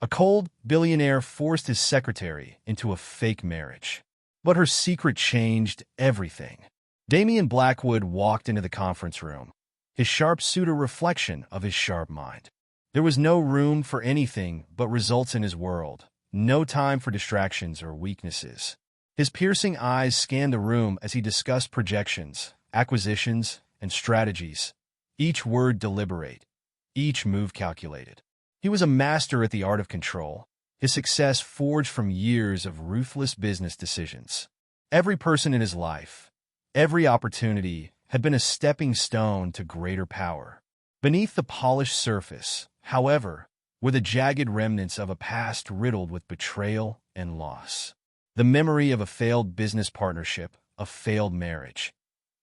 A cold billionaire forced his secretary into a fake marriage. But her secret changed everything. Damian Blackwood walked into the conference room, his sharp suit a reflection of his sharp mind. There was no room for anything but results in his world, no time for distractions or weaknesses. His piercing eyes scanned the room as he discussed projections, acquisitions, and strategies, each word deliberate, each move calculated. He was a master at the art of control, his success forged from years of ruthless business decisions. Every person in his life, every opportunity, had been a stepping stone to greater power. Beneath the polished surface, however, were the jagged remnants of a past riddled with betrayal and loss. The memory of a failed business partnership, a failed marriage,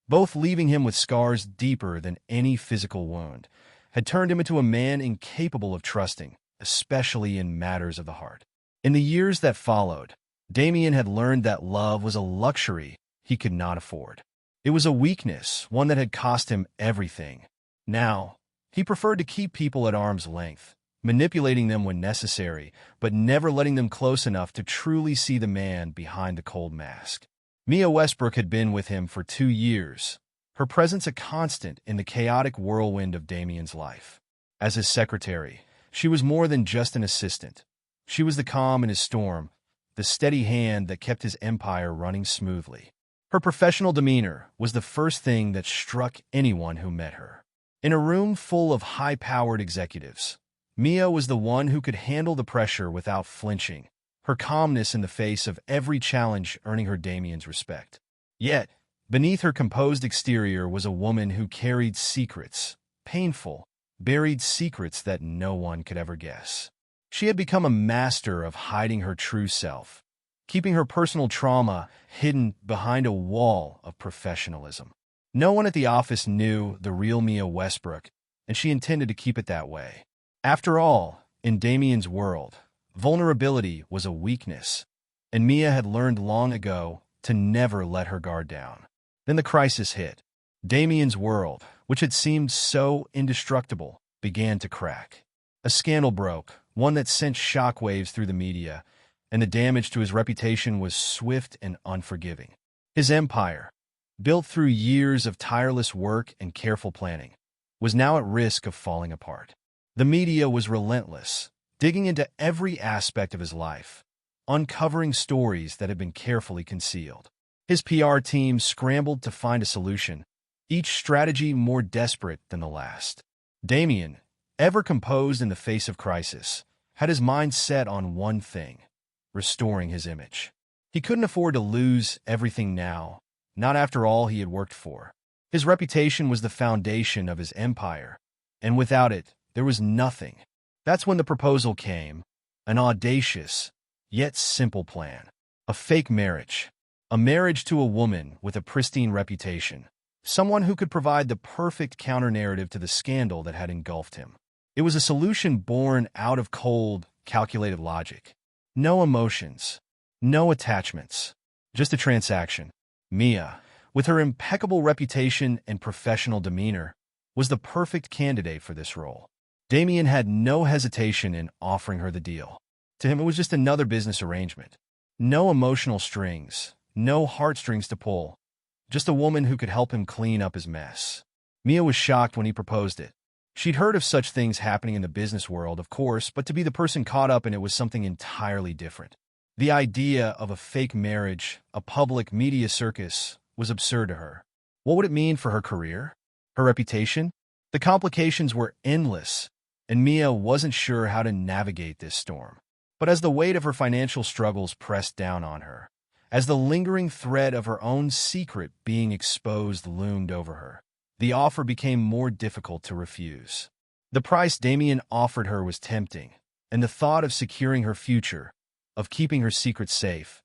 both leaving him with scars deeper than any physical wound, had turned him into a man incapable of trusting, especially in matters of the heart. In the years that followed, Damian had learned that love was a luxury he could not afford. It was a weakness, one that had cost him everything. Now, he preferred to keep people at arm's length, manipulating them when necessary, but never letting them close enough to truly see the man behind the cold mask. Mia Westbrook had been with him for 2 years, her presence a constant in the chaotic whirlwind of Damian's life. As his secretary, she was more than just an assistant. She was the calm in his storm, the steady hand that kept his empire running smoothly. Her professional demeanor was the first thing that struck anyone who met her. In a room full of high-powered executives, Mia was the one who could handle the pressure without flinching, her calmness in the face of every challenge earning her Damian's respect. Yet, beneath her composed exterior was a woman who carried secrets, painful, buried secrets that no one could ever guess. She had become a master of hiding her true self, keeping her personal trauma hidden behind a wall of professionalism. No one at the office knew the real Mia Westbrook, and she intended to keep it that way. After all, in Damian's world, vulnerability was a weakness, and Mia had learned long ago to never let her guard down. Then the crisis hit. Damian's world, which had seemed so indestructible, began to crack. A scandal broke, one that sent shockwaves through the media, and the damage to his reputation was swift and unforgiving. His empire, built through years of tireless work and careful planning, was now at risk of falling apart. The media was relentless, digging into every aspect of his life, uncovering stories that had been carefully concealed. His PR team scrambled to find a solution, each strategy more desperate than the last. Damian, ever composed in the face of crisis, had his mind set on one thing: restoring his image. He couldn't afford to lose everything now, not after all he had worked for. His reputation was the foundation of his empire, and without it, there was nothing. That's when the proposal came, an audacious, yet simple plan. A fake marriage. A marriage to a woman with a pristine reputation, someone who could provide the perfect counter-narrative to the scandal that had engulfed him. It was a solution born out of cold, calculated logic. No emotions, no attachments, just a transaction. Mia, with her impeccable reputation and professional demeanor, was the perfect candidate for this role. Damian had no hesitation in offering her the deal. To him, it was just another business arrangement. No emotional strings, no heartstrings to pull, just a woman who could help him clean up his mess. Mia was shocked when he proposed it. She'd heard of such things happening in the business world, of course, but to be the person caught up in it was something entirely different. The idea of a fake marriage, a public media circus, was absurd to her. What would it mean for her career? Her reputation? The complications were endless, and Mia wasn't sure how to navigate this storm. But as the weight of her financial struggles pressed down on her, as the lingering thread of her own secret being exposed loomed over her, the offer became more difficult to refuse. The price Damian offered her was tempting, and the thought of securing her future, of keeping her secret safe,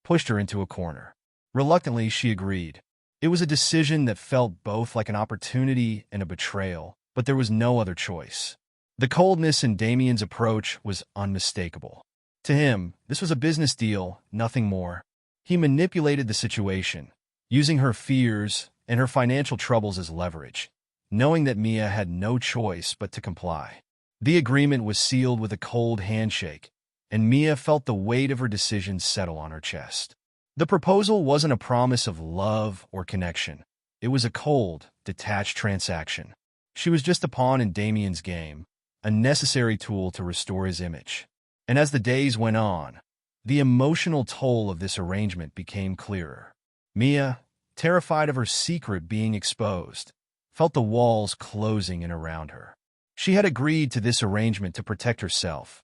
pushed her into a corner. Reluctantly, she agreed. It was a decision that felt both like an opportunity and a betrayal, but there was no other choice. The coldness in Damian's approach was unmistakable. To him, this was a business deal, nothing more. He manipulated the situation, using her fears and her financial troubles as leverage, knowing that Mia had no choice but to comply. The agreement was sealed with a cold handshake, and Mia felt the weight of her decision settle on her chest. The proposal wasn't a promise of love or connection. It was a cold, detached transaction. She was just a pawn in Damien's game, a necessary tool to restore his image. And as the days went on, the emotional toll of this arrangement became clearer. Mia, terrified of her secret being exposed, felt the walls closing in around her. She had agreed to this arrangement to protect herself,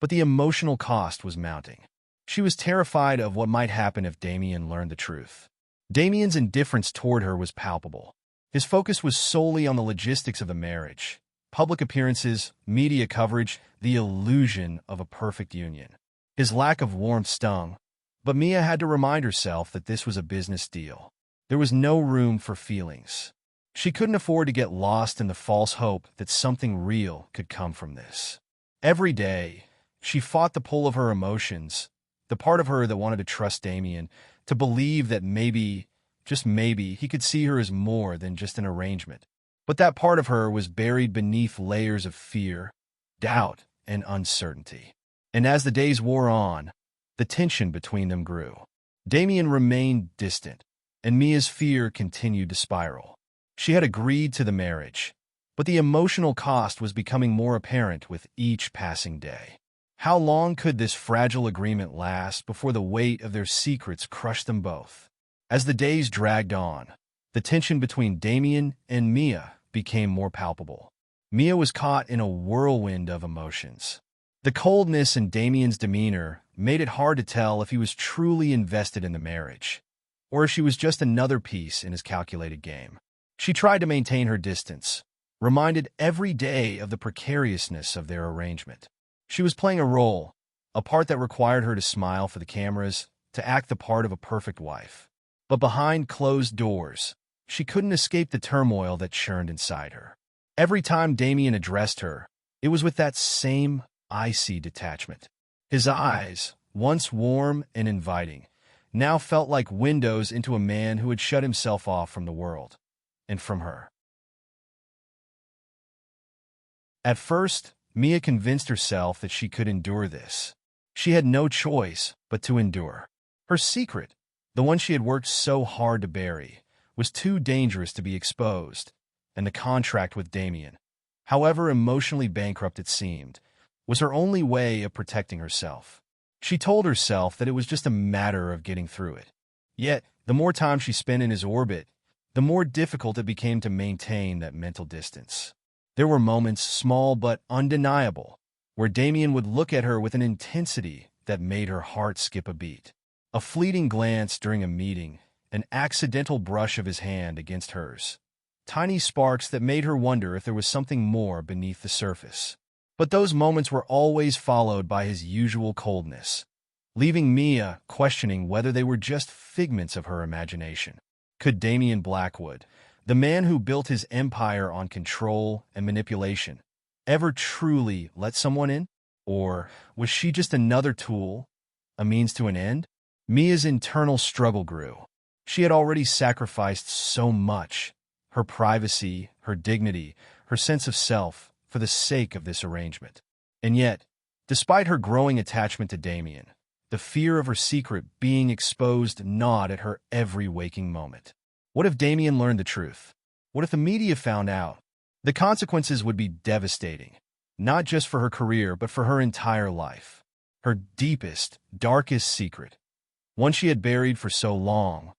but the emotional cost was mounting. She was terrified of what might happen if Damien learned the truth. Damien's indifference toward her was palpable. His focus was solely on the logistics of the marriage, public appearances, media coverage, the illusion of a perfect union. His lack of warmth stung, but Mia had to remind herself that this was a business deal. There was no room for feelings. She couldn't afford to get lost in the false hope that something real could come from this. Every day, she fought the pull of her emotions, the part of her that wanted to trust Damien, to believe that maybe, just maybe, he could see her as more than just an arrangement. But that part of her was buried beneath layers of fear, doubt, and uncertainty. And as the days wore on, the tension between them grew. Damien remained distant, and Mia's fear continued to spiral. She had agreed to the marriage, but the emotional cost was becoming more apparent with each passing day. How long could this fragile agreement last before the weight of their secrets crushed them both? As the days dragged on, the tension between Damien and Mia became more palpable. Mia was caught in a whirlwind of emotions. The coldness in Damien's demeanor made it hard to tell if he was truly invested in the marriage, or if she was just another piece in his calculated game. She tried to maintain her distance, reminded every day of the precariousness of their arrangement. She was playing a role, a part that required her to smile for the cameras, to act the part of a perfect wife. But behind closed doors, she couldn't escape the turmoil that churned inside her. Every time Damien addressed her, it was with that same icy detachment. His eyes, once warm and inviting, now felt like windows into a man who had shut himself off from the world, and from her. At first, Mia convinced herself that she could endure this. She had no choice but to endure. Her secret, the one she had worked so hard to bury, was too dangerous to be exposed, and the contract with Damien, however emotionally bankrupt it seemed, was her only way of protecting herself. She told herself that it was just a matter of getting through it. Yet, the more time she spent in his orbit, the more difficult it became to maintain that mental distance. There were moments, small but undeniable, where Damien would look at her with an intensity that made her heart skip a beat. A fleeting glance during a meeting, an accidental brush of his hand against hers. Tiny sparks that made her wonder if there was something more beneath the surface. But those moments were always followed by his usual coldness, leaving Mia questioning whether they were just figments of her imagination. Could Damien Blackwood, the man who built his empire on control and manipulation, ever truly let someone in? Or was she just another tool, a means to an end? Mia's internal struggle grew. She had already sacrificed so much, her privacy, her dignity, her sense of self, for the sake of this arrangement. And yet, despite her growing attachment to Damien, the fear of her secret being exposed gnawed at her every waking moment. What if Damien learned the truth? What if the media found out? The consequences would be devastating, not just for her career, but for her entire life. Her deepest, darkest secret, one she had buried for so long,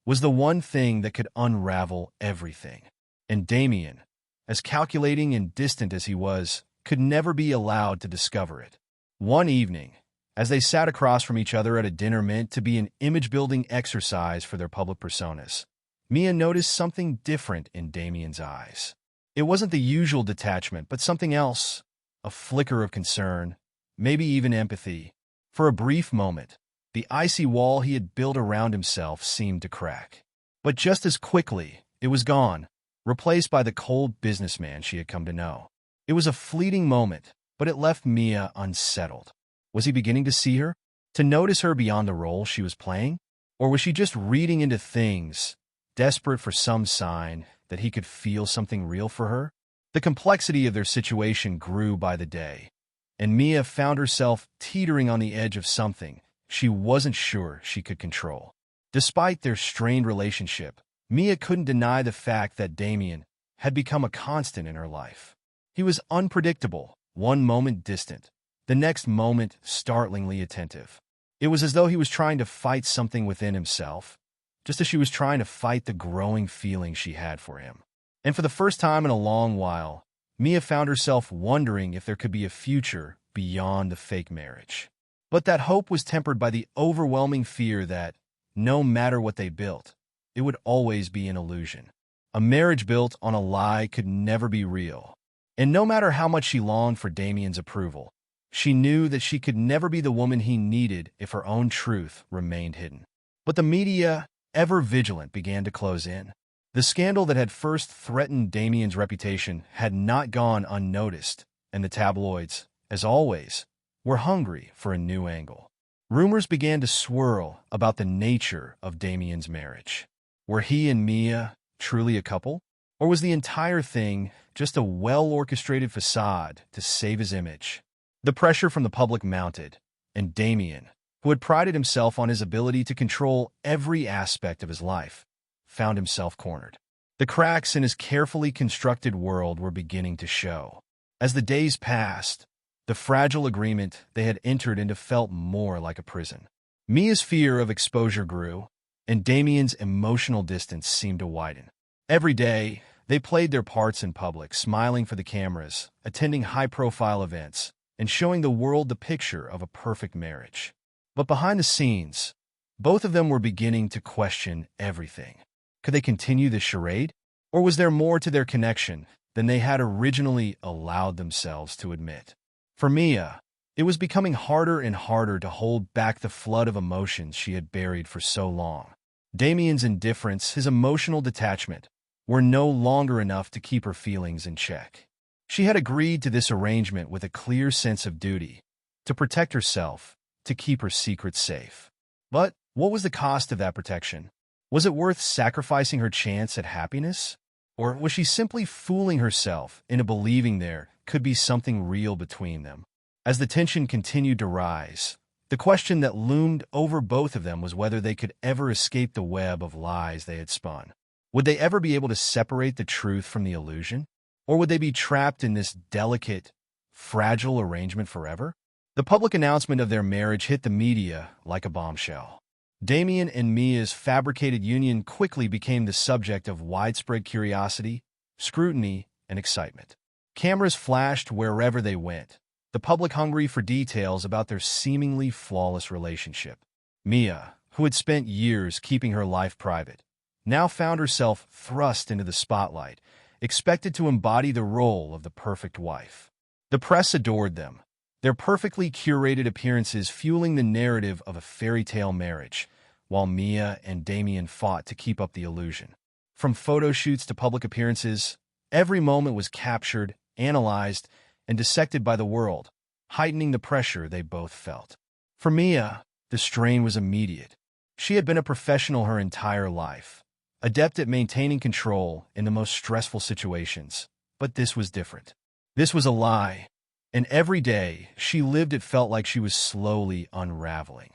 was the one thing that could unravel everything. And Damien, as calculating and distant as he was, could never be allowed to discover it. One evening, as they sat across from each other at a dinner meant to be an image-building exercise for their public personas, Mia noticed something different in Damien's eyes. It wasn't the usual detachment, but something else, a flicker of concern, maybe even empathy. For a brief moment, the icy wall he had built around himself seemed to crack. But just as quickly, it was gone, replaced by the cold businessman she had come to know. It was a fleeting moment, but it left Mia unsettled. Was he beginning to see her? To notice her beyond the role she was playing? Or was she just reading into things, desperate for some sign that he could feel something real for her? The complexity of their situation grew by the day, and Mia found herself teetering on the edge of something she wasn't sure she could control. Despite their strained relationship, Mia couldn't deny the fact that Damien had become a constant in her life. He was unpredictable, one moment distant, the next moment startlingly attentive. It was as though he was trying to fight something within himself, just as she was trying to fight the growing feeling she had for him. And for the first time in a long while, Mia found herself wondering if there could be a future beyond the fake marriage. But that hope was tempered by the overwhelming fear that, no matter what they built, it would always be an illusion. A marriage built on a lie could never be real. And no matter how much she longed for Damien's approval, she knew that she could never be the woman he needed if her own truth remained hidden. But the media, ever vigilant, began to close in. The scandal that had first threatened Damien's reputation had not gone unnoticed, and the tabloids, as always, were hungry for a new angle. Rumors began to swirl about the nature of Damien's marriage. Were he and Mia truly a couple? Or was the entire thing just a well-orchestrated facade to save his image? The pressure from the public mounted, and Damien, who had prided himself on his ability to control every aspect of his life, found himself cornered. The cracks in his carefully constructed world were beginning to show. As the days passed, the fragile agreement they had entered into felt more like a prison. Mia's fear of exposure grew, and Damien's emotional distance seemed to widen. Every day, they played their parts in public, smiling for the cameras, attending high-profile events, and showing the world the picture of a perfect marriage. But behind the scenes, both of them were beginning to question everything. Could they continue this charade? Or was there more to their connection than they had originally allowed themselves to admit? For Mia, it was becoming harder and harder to hold back the flood of emotions she had buried for so long. Damien's indifference, his emotional detachment, were no longer enough to keep her feelings in check. She had agreed to this arrangement with a clear sense of duty, to protect herself, to keep her secrets safe. But what was the cost of that protection? Was it worth sacrificing her chance at happiness? Or was she simply fooling herself into believing there could be something real between them? As the tension continued to rise, the question that loomed over both of them was whether they could ever escape the web of lies they had spun. Would they ever be able to separate the truth from the illusion? Or would they be trapped in this delicate, fragile arrangement forever? The public announcement of their marriage hit the media like a bombshell. Damien and Mia's fabricated union quickly became the subject of widespread curiosity, scrutiny, and excitement. Cameras flashed wherever they went, the public hungry for details about their seemingly flawless relationship. Mia, who had spent years keeping her life private, now found herself thrust into the spotlight, expected to embody the role of the perfect wife. The press adored them, their perfectly curated appearances fueling the narrative of a fairy tale marriage, while Mia and Damien fought to keep up the illusion. From photo shoots to public appearances, every moment was captured, analyzed, and dissected by the world, heightening the pressure they both felt. For Mia, the strain was immediate. She had been a professional her entire life, adept at maintaining control in the most stressful situations, but this was different. This was a lie, and every day she lived it felt like she was slowly unraveling.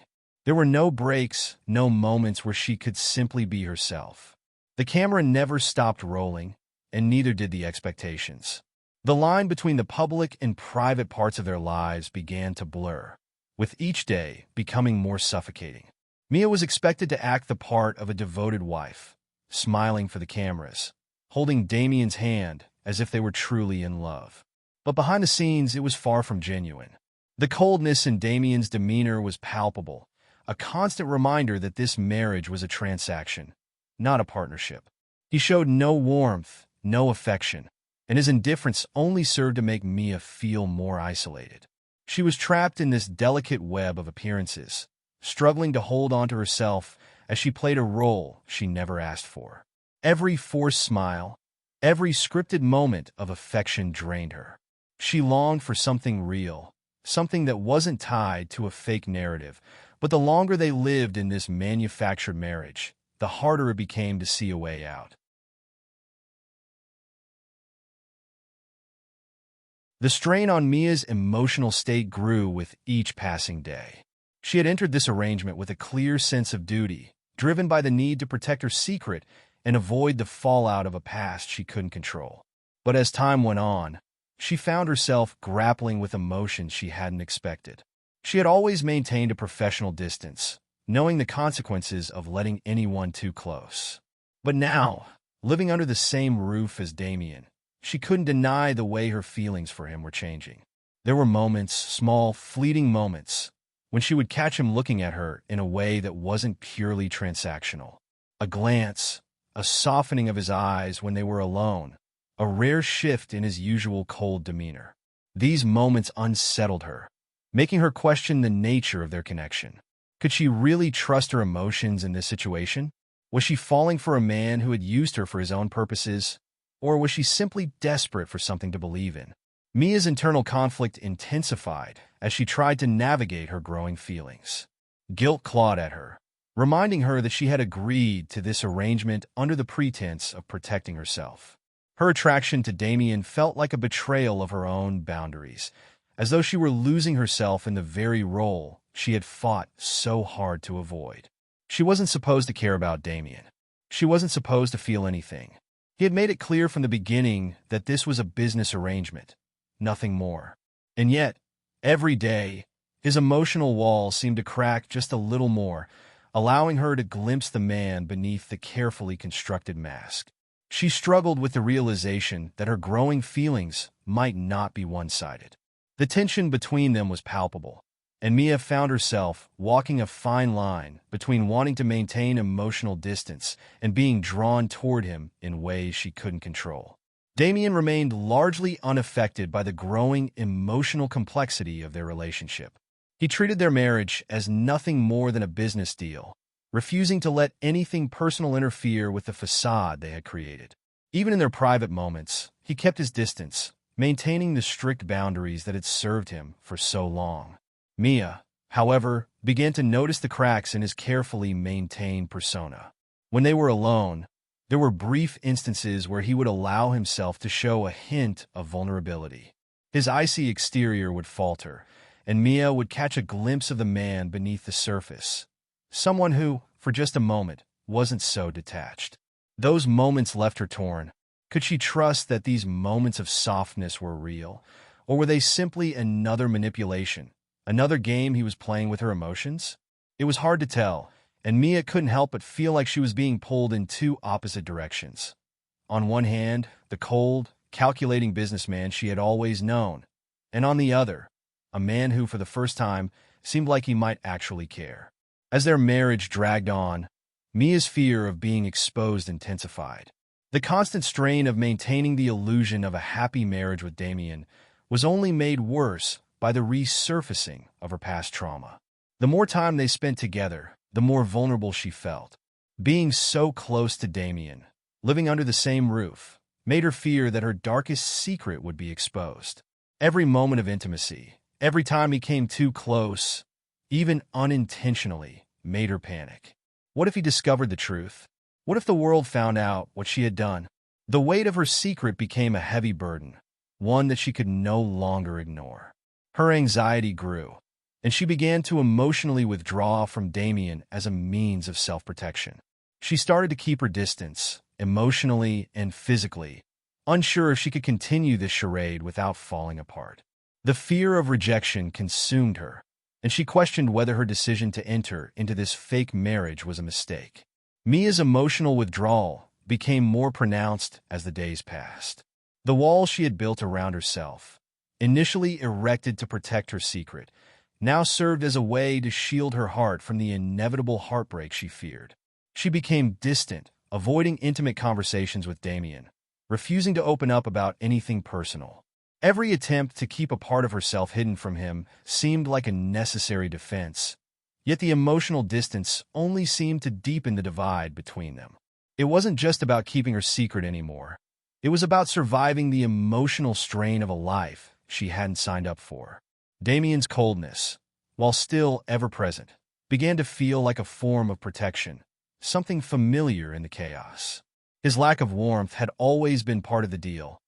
There were no breaks, no moments where she could simply be herself. The camera never stopped rolling, and neither did the expectations. The line between the public and private parts of their lives began to blur, with each day becoming more suffocating. Mia was expected to act the part of a devoted wife, smiling for the cameras, holding Damien's hand as if they were truly in love. But behind the scenes, it was far from genuine. The coldness in Damien's demeanor was palpable, a constant reminder that this marriage was a transaction, not a partnership. He showed no warmth, no affection, and his indifference only served to make Mia feel more isolated. She was trapped in this delicate web of appearances, struggling to hold on to herself as she played a role she never asked for. Every forced smile, every scripted moment of affection drained her. She longed for something real, something that wasn't tied to a fake narrative, but the longer they lived in this manufactured marriage, the harder it became to see a way out. The strain on Mia's emotional state grew with each passing day. She had entered this arrangement with a clear sense of duty, driven by the need to protect her secret and avoid the fallout of a past she couldn't control. But as time went on, she found herself grappling with emotions she hadn't expected. She had always maintained a professional distance, knowing the consequences of letting anyone too close. But now, living under the same roof as Damien, she couldn't deny the way her feelings for him were changing. There were moments, small, fleeting moments, when she would catch him looking at her in a way that wasn't purely transactional. A glance, a softening of his eyes when they were alone, a rare shift in his usual cold demeanor. These moments unsettled her, making her question the nature of their connection. Could she really trust her emotions in this situation? Was she falling for a man who had used her for his own purposes, or was she simply desperate for something to believe in? Mia's internal conflict intensified as she tried to navigate her growing feelings. Guilt clawed at her, reminding her that she had agreed to this arrangement under the pretense of protecting herself. Her attraction to Damien felt like a betrayal of her own boundaries, as though she were losing herself in the very role she had fought so hard to avoid. She wasn't supposed to care about Damien. She wasn't supposed to feel anything. He had made it clear from the beginning that this was a business arrangement, nothing more. And yet, every day, his emotional wall seemed to crack just a little more, allowing her to glimpse the man beneath the carefully constructed mask. She struggled with the realization that her growing feelings might not be one-sided. The tension between them was palpable, and Mia found herself walking a fine line between wanting to maintain emotional distance and being drawn toward him in ways she couldn't control. Damien remained largely unaffected by the growing emotional complexity of their relationship. He treated their marriage as nothing more than a business deal, refusing to let anything personal interfere with the facade they had created. Even in their private moments, he kept his distance, maintaining the strict boundaries that had served him for so long. Mia, however, began to notice the cracks in his carefully maintained persona. When they were alone, there were brief instances where he would allow himself to show a hint of vulnerability. His icy exterior would falter, and Mia would catch a glimpse of the man beneath the surface, someone who, for just a moment, wasn't so detached. Those moments left her torn. Could she trust that these moments of softness were real, or were they simply another manipulation, another game he was playing with her emotions? It was hard to tell, and Mia couldn't help but feel like she was being pulled in two opposite directions. On one hand, the cold, calculating businessman she had always known, and on the other, a man who, for the first time, seemed like he might actually care. As their marriage dragged on, Mia's fear of being exposed intensified. The constant strain of maintaining the illusion of a happy marriage with Damien was only made worse by the resurfacing of her past trauma. The more time they spent together, the more vulnerable she felt. Being so close to Damien, living under the same roof, made her fear that her darkest secret would be exposed. Every moment of intimacy, every time he came too close, even unintentionally, made her panic. What if he discovered the truth? What if the world found out what she had done? The weight of her secret became a heavy burden, one that she could no longer ignore. Her anxiety grew, and she began to emotionally withdraw from Damien as a means of self-protection. She started to keep her distance, emotionally and physically, unsure if she could continue this charade without falling apart. The fear of rejection consumed her, and she questioned whether her decision to enter into this fake marriage was a mistake. Mia's emotional withdrawal became more pronounced as the days passed. The wall she had built around herself, initially erected to protect her secret, now served as a way to shield her heart from the inevitable heartbreak she feared. She became distant, avoiding intimate conversations with Damien, refusing to open up about anything personal. Every attempt to keep a part of herself hidden from him seemed like a necessary defense, yet the emotional distance only seemed to deepen the divide between them. It wasn't just about keeping her secret anymore. It was about surviving the emotional strain of a life she hadn't signed up for. Damien's coldness, while still ever-present, began to feel like a form of protection, something familiar in the chaos. His lack of warmth had always been part of the deal,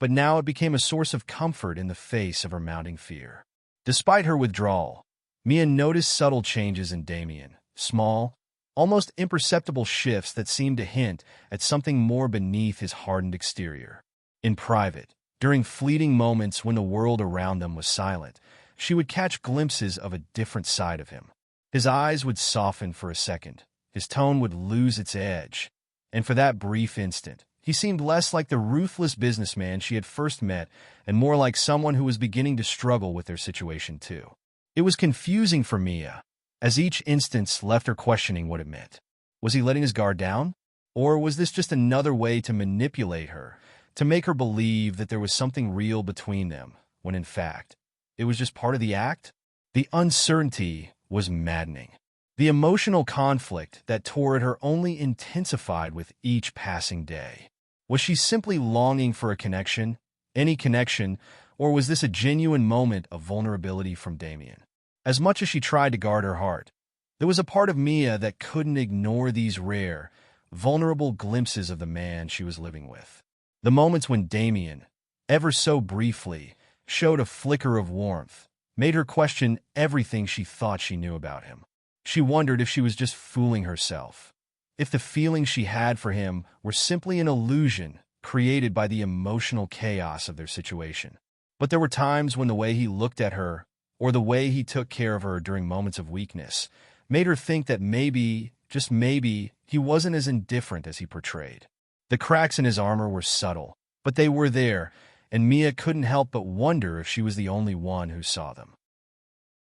but now it became a source of comfort in the face of her mounting fear. Despite her withdrawal, Mia noticed subtle changes in Damien, small, almost imperceptible shifts that seemed to hint at something more beneath his hardened exterior. In private, during fleeting moments when the world around them was silent, she would catch glimpses of a different side of him. His eyes would soften for a second, his tone would lose its edge, and for that brief instant, he seemed less like the ruthless businessman she had first met and more like someone who was beginning to struggle with their situation too. It was confusing for Mia, as each instance left her questioning what it meant. Was he letting his guard down? Or was this just another way to manipulate her, to make her believe that there was something real between them, when in fact, it was just part of the act? The uncertainty was maddening. The emotional conflict that tore at her only intensified with each passing day. Was she simply longing for a connection, any connection, or was this a genuine moment of vulnerability from Damien? As much as she tried to guard her heart, there was a part of Mia that couldn't ignore these rare, vulnerable glimpses of the man she was living with. The moments when Damien, ever so briefly, showed a flicker of warmth, made her question everything she thought she knew about him. She wondered if she was just fooling herself, if the feelings she had for him were simply an illusion created by the emotional chaos of their situation. But there were times when the way he looked at her, or the way he took care of her during moments of weakness, made her think that maybe, just maybe, he wasn't as indifferent as he portrayed. The cracks in his armor were subtle, but they were there, and Mia couldn't help but wonder if she was the only one who saw them.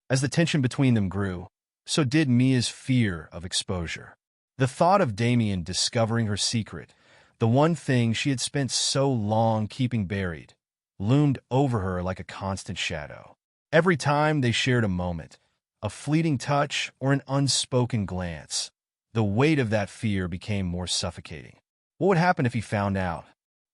As the tension between them grew, so did Mia's fear of exposure. The thought of Damien discovering her secret, the one thing she had spent so long keeping buried, loomed over her like a constant shadow. Every time they shared a moment, a fleeting touch or an unspoken glance, the weight of that fear became more suffocating. What would happen if he found out?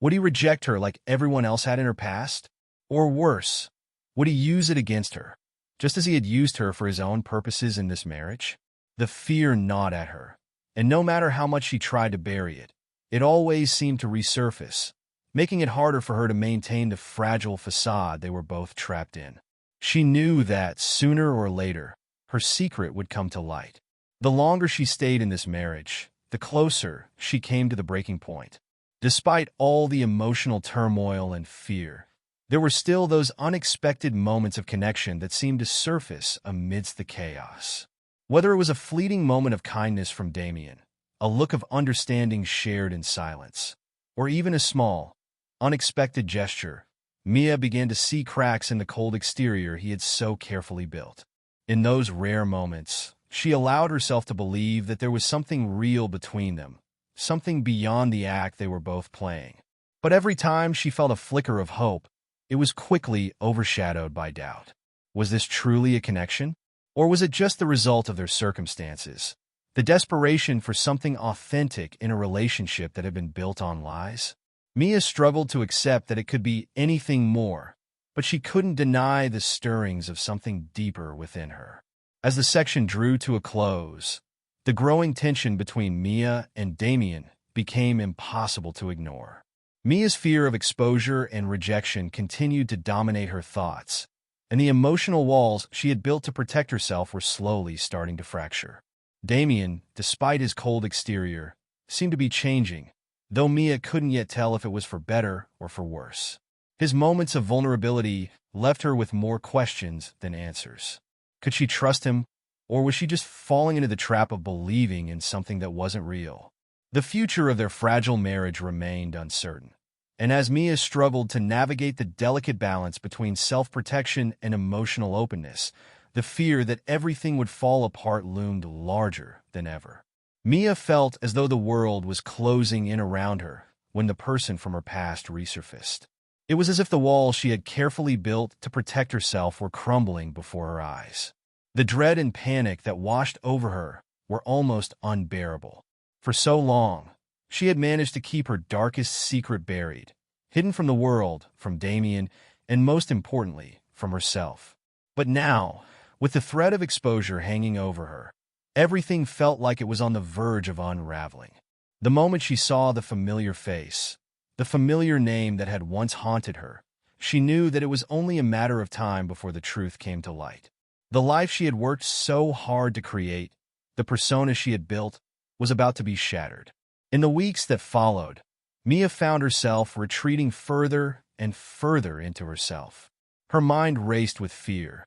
Would he reject her like everyone else had in her past? Or worse, would he use it against her, just as he had used her for his own purposes in this marriage? The fear gnawed at her, and no matter how much she tried to bury it, it always seemed to resurface, making it harder for her to maintain the fragile facade they were both trapped in. She knew that, sooner or later, her secret would come to light. The longer she stayed in this marriage, the closer she came to the breaking point. Despite all the emotional turmoil and fear, there were still those unexpected moments of connection that seemed to surface amidst the chaos. Whether it was a fleeting moment of kindness from Damien, a look of understanding shared in silence, or even a small, unexpected gesture, Mia began to see cracks in the cold exterior he had so carefully built. In those rare moments, she allowed herself to believe that there was something real between them, something beyond the act they were both playing. But every time she felt a flicker of hope, it was quickly overshadowed by doubt. Was this truly a connection? Or was it just the result of their circumstances? The desperation for something authentic in a relationship that had been built on lies? Mia struggled to accept that it could be anything more, but she couldn't deny the stirrings of something deeper within her. As the section drew to a close, the growing tension between Mia and Damien became impossible to ignore. Mia's fear of exposure and rejection continued to dominate her thoughts, and the emotional walls she had built to protect herself were slowly starting to fracture. Damien, despite his cold exterior, seemed to be changing, though Mia couldn't yet tell if it was for better or for worse. His moments of vulnerability left her with more questions than answers. Could she trust him, or was she just falling into the trap of believing in something that wasn't real? The future of their fragile marriage remained uncertain, and as Mia struggled to navigate the delicate balance between self-protection and emotional openness, the fear that everything would fall apart loomed larger than ever. Mia felt as though the world was closing in around her when the person from her past resurfaced. It was as if the walls she had carefully built to protect herself were crumbling before her eyes. The dread and panic that washed over her were almost unbearable. For so long, she had managed to keep her darkest secret buried, hidden from the world, from Damien, and most importantly, from herself. But now, with the threat of exposure hanging over her, everything felt like it was on the verge of unraveling. The moment she saw the familiar face, the familiar name that had once haunted her. She knew that it was only a matter of time before the truth came to light. The life she had worked so hard to create, the persona she had built, was about to be shattered. In the weeks that followed, Mia found herself retreating further and further into herself. Her mind raced with fear,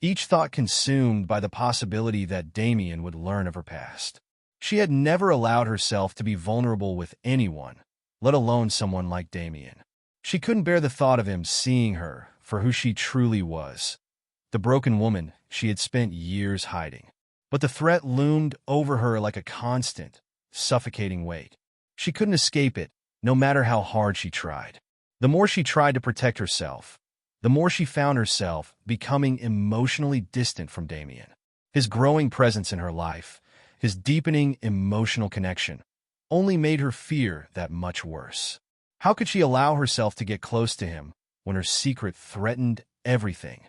each thought consumed by the possibility that Damien would learn of her past. She had never allowed herself to be vulnerable with anyone, let alone someone like Damien. She couldn't bear the thought of him seeing her for who she truly was, the broken woman she had spent years hiding. But the threat loomed over her like a constant, suffocating weight. She couldn't escape it, no matter how hard she tried. The more she tried to protect herself, the more she found herself becoming emotionally distant from Damien. His growing presence in her life, his deepening emotional connection, only made her fear that much worse. How could she allow herself to get close to him when her secret threatened everything?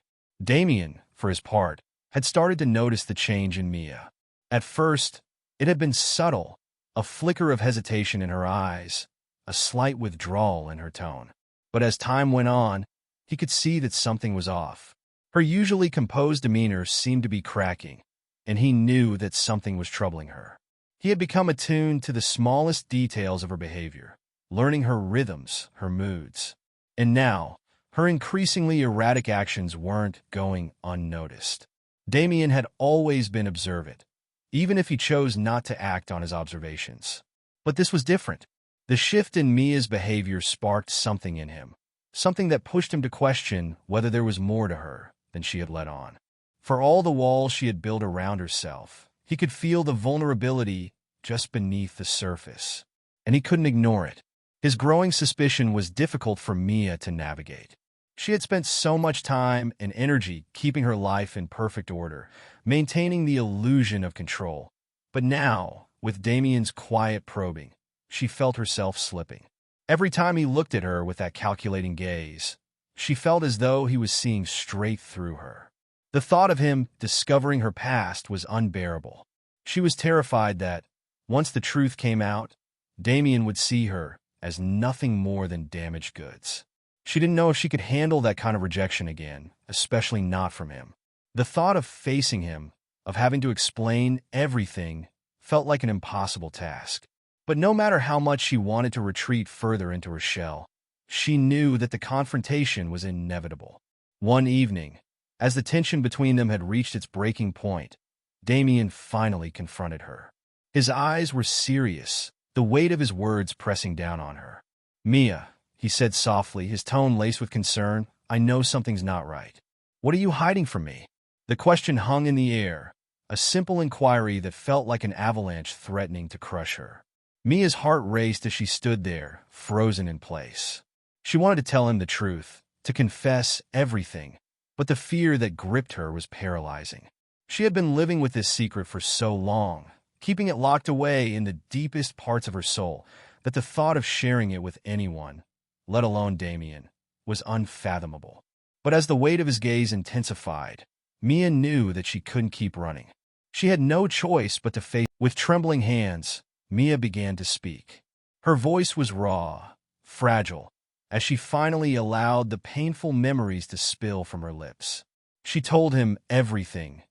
Damien, for his part, had started to notice the change in Mia. At first, it had been subtle, a flicker of hesitation in her eyes, a slight withdrawal in her tone. But as time went on, he could see that something was off. Her usually composed demeanor seemed to be cracking, and he knew that something was troubling her. He had become attuned to the smallest details of her behavior, learning her rhythms, her moods. And now, her increasingly erratic actions weren't going unnoticed. Damien had always been observant, even if he chose not to act on his observations. But this was different. The shift in Mia's behavior sparked something in him, something that pushed him to question whether there was more to her than she had let on. For all the walls she had built around herself, he could feel the vulnerability just beneath the surface, and he couldn't ignore it. His growing suspicion was difficult for Mia to navigate. She had spent so much time and energy keeping her life in perfect order, maintaining the illusion of control. But now, with Damien's quiet probing, she felt herself slipping. Every time he looked at her with that calculating gaze, she felt as though he was seeing straight through her. The thought of him discovering her past was unbearable. She was terrified that, once the truth came out, Damien would see her as nothing more than damaged goods. She didn't know if she could handle that kind of rejection again, especially not from him. The thought of facing him, of having to explain everything, felt like an impossible task. But no matter how much she wanted to retreat further into her shell, she knew that the confrontation was inevitable. One evening, as the tension between them had reached its breaking point, Damien finally confronted her. His eyes were serious, the weight of his words pressing down on her. "Mia," he said softly, his tone laced with concern, "I know something's not right. What are you hiding from me?" The question hung in the air, a simple inquiry that felt like an avalanche threatening to crush her. Mia's heart raced as she stood there, frozen in place. She wanted to tell him the truth, to confess everything, but the fear that gripped her was paralyzing. She had been living with this secret for so long, keeping it locked away in the deepest parts of her soul, that the thought of sharing it with anyone, let alone Damien, was unfathomable. But as the weight of his gaze intensified, Mia knew that she couldn't keep running. She had no choice but to face. With trembling hands, Mia began to speak. Her voice was raw, fragile, as she finally allowed the painful memories to spill from her lips. She told him everything: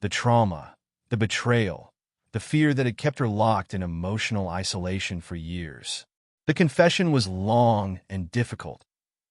the trauma, the betrayal, the fear that had kept her locked in emotional isolation for years. The confession was long and difficult,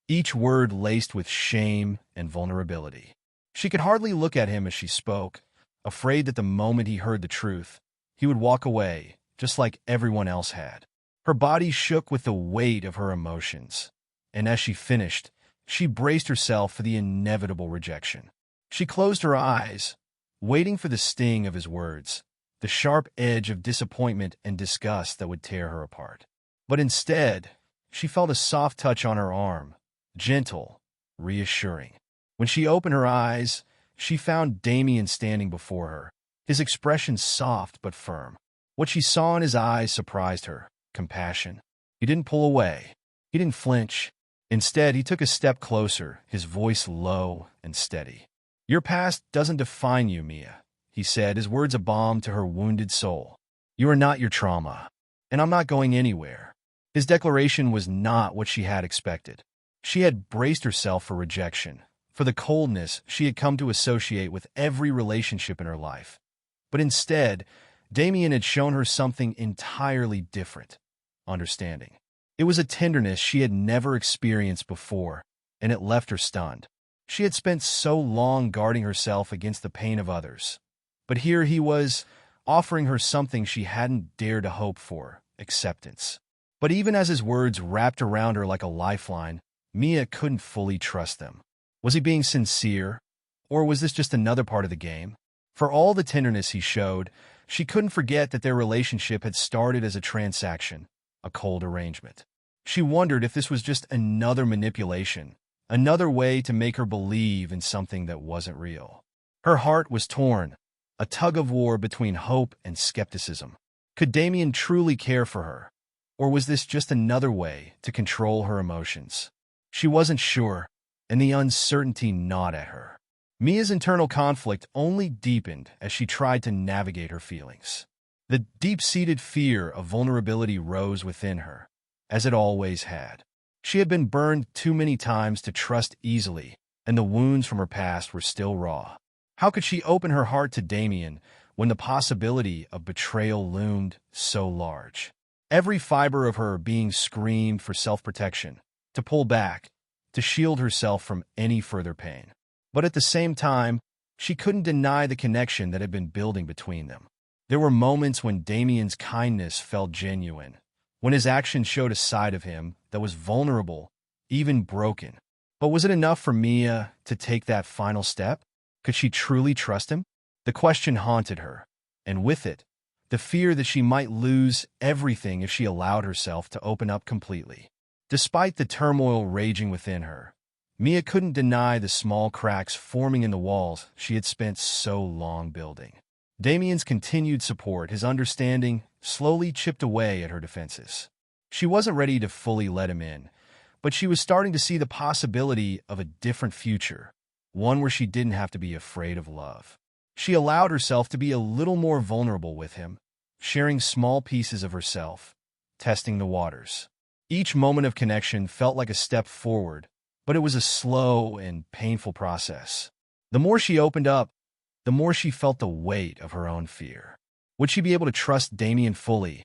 each word laced with shame and vulnerability. She could hardly look at him as she spoke, afraid that the moment he heard the truth, he would walk away, just like everyone else had. Her body shook with the weight of her emotions, and as she finished, she braced herself for the inevitable rejection. She closed her eyes, waiting for the sting of his words, the sharp edge of disappointment and disgust that would tear her apart. But instead, she felt a soft touch on her arm, gentle, reassuring. When she opened her eyes, she found Damien standing before her, his expression soft but firm. What she saw in his eyes surprised her: compassion. He didn't pull away. He didn't flinch. Instead, he took a step closer, his voice low and steady. "Your past doesn't define you, Mia," he said, his words a balm to her wounded soul. "You are not your trauma, and I'm not going anywhere. His declaration was not what she had expected. She had braced herself for rejection, for the coldness she had come to associate with every relationship in her life. But instead, Damien had shown her something entirely different: understanding. It was a tenderness she had never experienced before, and it left her stunned. She had spent so long guarding herself against the pain of others. But here he was, offering her something she hadn't dared to hope for: acceptance. But even as his words wrapped around her like a lifeline, Mia couldn't fully trust them. Was he being sincere, or was this just another part of the game? For all the tenderness he showed, she couldn't forget that their relationship had started as a transaction, a cold arrangement. She wondered if this was just another manipulation, another way to make her believe in something that wasn't real. Her heart was torn, a tug-of-war between hope and skepticism. Could Damien truly care for her, or was this just another way to control her emotions? She wasn't sure, and the uncertainty gnawed at her. Mia's internal conflict only deepened as she tried to navigate her feelings. The deep-seated fear of vulnerability rose within her, as it always had. She had been burned too many times to trust easily, and the wounds from her past were still raw. How could she open her heart to Damien when the possibility of betrayal loomed so large? Every fiber of her being screamed for self-protection, to pull back, to shield herself from any further pain. But at the same time, she couldn't deny the connection that had been building between them. There were moments when Damien's kindness felt genuine, when his actions showed a side of him that was vulnerable, even broken. But was it enough for Mia to take that final step? Could she truly trust him? The question haunted her, and with it, the fear that she might lose everything if she allowed herself to open up completely. Despite the turmoil raging within her, Mia couldn't deny the small cracks forming in the walls she had spent so long building. Damien's continued support, his understanding, slowly chipped away at her defenses. She wasn't ready to fully let him in, but she was starting to see the possibility of a different future, one where she didn't have to be afraid of love. She allowed herself to be a little more vulnerable with him, sharing small pieces of herself, testing the waters. Each moment of connection felt like a step forward, but it was a slow and painful process. The more she opened up, the more she felt the weight of her own fear. Would she be able to trust Damien fully,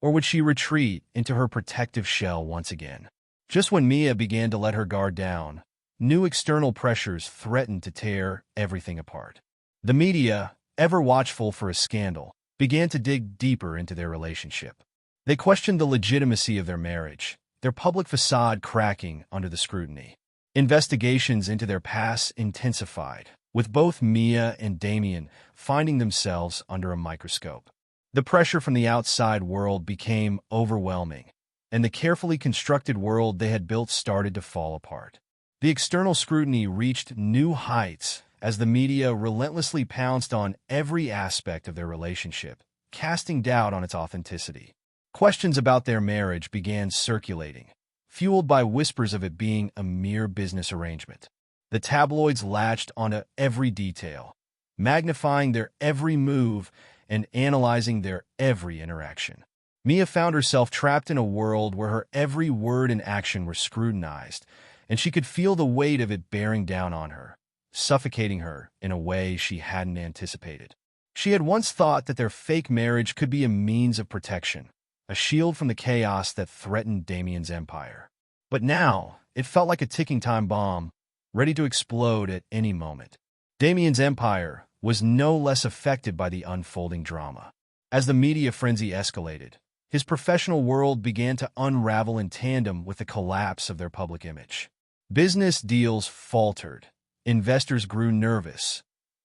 or would she retreat into her protective shell once again? Just when Mia began to let her guard down, new external pressures threatened to tear everything apart. The media, ever watchful for a scandal, began to dig deeper into their relationship. They questioned the legitimacy of their marriage, their public facade cracking under the scrutiny. Investigations into their past intensified, with both Mia and Damien finding themselves under a microscope. The pressure from the outside world became overwhelming, and the carefully constructed world they had built started to fall apart. The external scrutiny reached new heights as the media relentlessly pounced on every aspect of their relationship, casting doubt on its authenticity. Questions about their marriage began circulating, fueled by whispers of it being a mere business arrangement. The tabloids latched onto every detail, magnifying their every move and analyzing their every interaction. Mia found herself trapped in a world where her every word and action were scrutinized, and she could feel the weight of it bearing down on her, suffocating her in a way she hadn't anticipated. She had once thought that their fake marriage could be a means of protection, a shield from the chaos that threatened Damien's empire. But now, it felt like a ticking time bomb, ready to explode at any moment. Damien's empire was no less affected by the unfolding drama. As the media frenzy escalated, his professional world began to unravel in tandem with the collapse of their public image. Business deals faltered, investors grew nervous,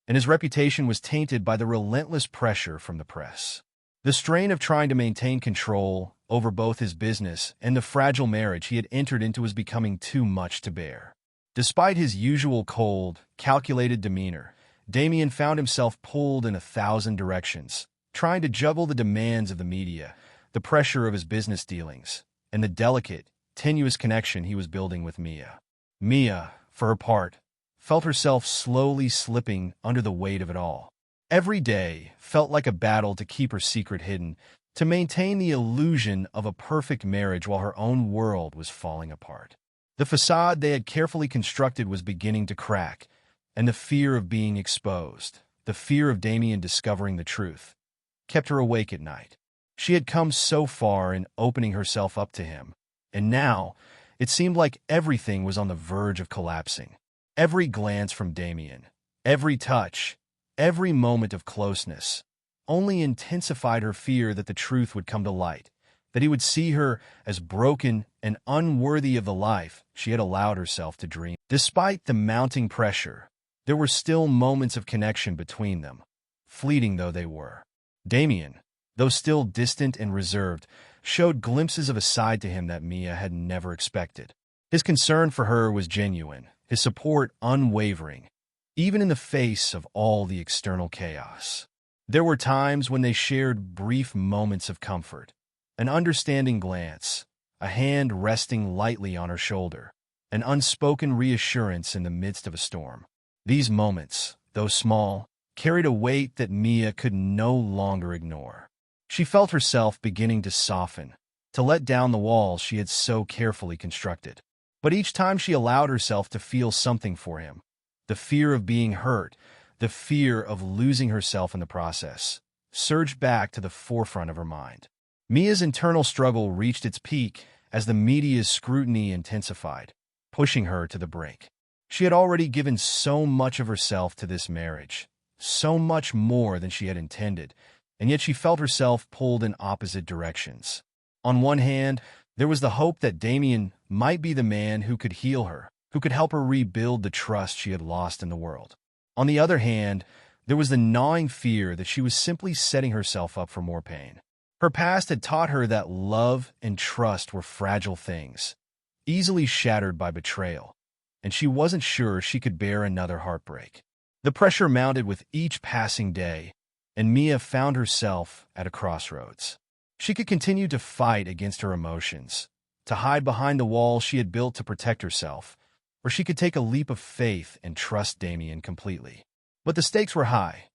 and his reputation was tainted by the relentless pressure from the press. The strain of trying to maintain control over both his business and the fragile marriage he had entered into was becoming too much to bear. Despite his usual cold, calculated demeanor, Damien found himself pulled in 1,000 directions, trying to juggle the demands of the media, the pressure of his business dealings, and the delicate, tenuous connection he was building with Mia. Mia, for her part, felt herself slowly slipping under the weight of it all. Every day felt like a battle to keep her secret hidden, to maintain the illusion of a perfect marriage while her own world was falling apart. The facade they had carefully constructed was beginning to crack, and the fear of being exposed, the fear of Damien discovering the truth, kept her awake at night. She had come so far in opening herself up to him, and now it seemed like everything was on the verge of collapsing. Every glance from Damien, every touch, every moment of closeness only intensified her fear that the truth would come to light, that he would see her as broken and unworthy of the life she had allowed herself to dream. Despite the mounting pressure, there were still moments of connection between them, fleeting though they were. Damien, though still distant and reserved, showed glimpses of a side to him that Mia had never expected. His concern for her was genuine, his support unwavering, even in the face of all the external chaos. There were times when they shared brief moments of comfort, an understanding glance, a hand resting lightly on her shoulder, an unspoken reassurance in the midst of a storm. These moments, though small, carried a weight that Mia could no longer ignore. She felt herself beginning to soften, to let down the walls she had so carefully constructed. But each time she allowed herself to feel something for him, the fear of being hurt, the fear of losing herself in the process, surged back to the forefront of her mind. Mia's internal struggle reached its peak as the media's scrutiny intensified, pushing her to the brink. She had already given so much of herself to this marriage, so much more than she had intended, and yet she felt herself pulled in opposite directions. On one hand, there was the hope that Damien might be the man who could heal her, who could help her rebuild the trust she had lost in the world. On the other hand, there was the gnawing fear that she was simply setting herself up for more pain. Her past had taught her that love and trust were fragile things, easily shattered by betrayal, and she wasn't sure she could bear another heartbreak. The pressure mounted with each passing day, and Mia found herself at a crossroads. She could continue to fight against her emotions, to hide behind the walls she had built to protect herself, or she could take a leap of faith and trust Damien completely. But the stakes were high.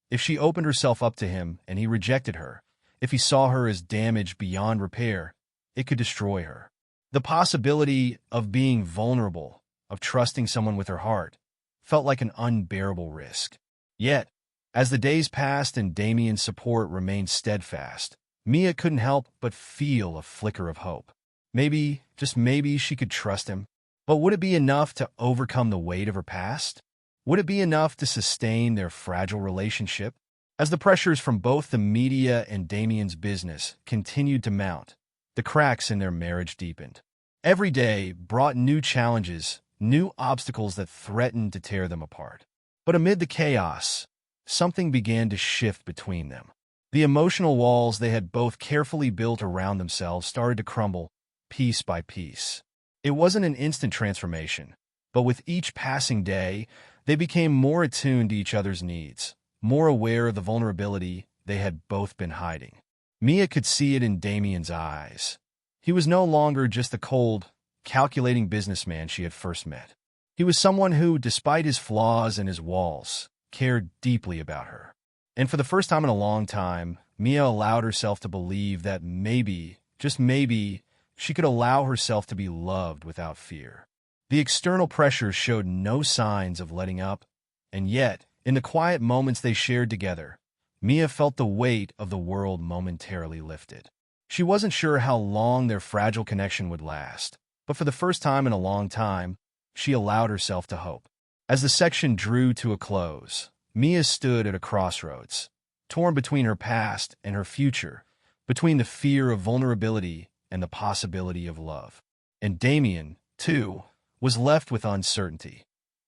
If she opened herself up to him and he rejected her, if he saw her as damaged beyond repair, it could destroy her. The possibility of being vulnerable, of trusting someone with her heart, felt like an unbearable risk. Yet, as the days passed and Damien's support remained steadfast, Mia couldn't help but feel a flicker of hope. Maybe, just maybe, she could trust him. But would it be enough to overcome the weight of her past? Would it be enough to sustain their fragile relationship? As the pressures from both the media and Damien's business continued to mount, the cracks in their marriage deepened. Every day brought new challenges, new obstacles that threatened to tear them apart. But amid the chaos, something began to shift between them. The emotional walls they had both carefully built around themselves started to crumble, piece by piece. It wasn't an instant transformation, but with each passing day, they became more attuned to each other's needs, more aware of the vulnerability they had both been hiding. Mia could see it in Damien's eyes. He was no longer just the cold, calculating businessman she had first met. He was someone who, despite his flaws and his walls, cared deeply about her. And for the first time in a long time, Mia allowed herself to believe that maybe, just maybe, she could allow herself to be loved without fear. The external pressures showed no signs of letting up, and yet, in the quiet moments they shared together, Mia felt the weight of the world momentarily lifted. She wasn't sure how long their fragile connection would last, but for the first time in a long time, she allowed herself to hope. As the section drew to a close, Mia stood at a crossroads, torn between her past and her future, between the fear of vulnerability and the possibility of love. And Damien, too, was left with uncertainty.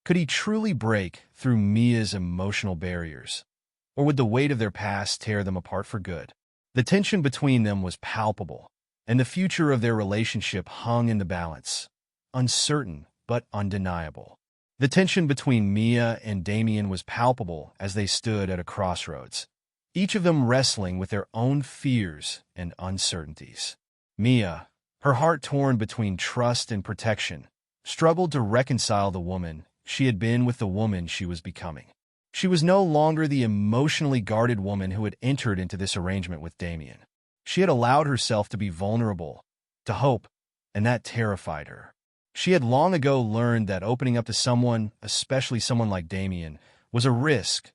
Could he truly break through Mia's emotional barriers, or would the weight of their past tear them apart for good? The tension between them was palpable, and the future of their relationship hung in the balance, uncertain but undeniable. The tension between Mia and Damien was palpable as they stood at a crossroads, each of them wrestling with their own fears and uncertainties. Mia, her heart torn between trust and protection, struggled to reconcile the woman she had been with the woman she was becoming. She was no longer the emotionally guarded woman who had entered into this arrangement with Damien. She had allowed herself to be vulnerable, to hope, and that terrified her. She had long ago learned that opening up to someone, especially someone like Damien, was a risk,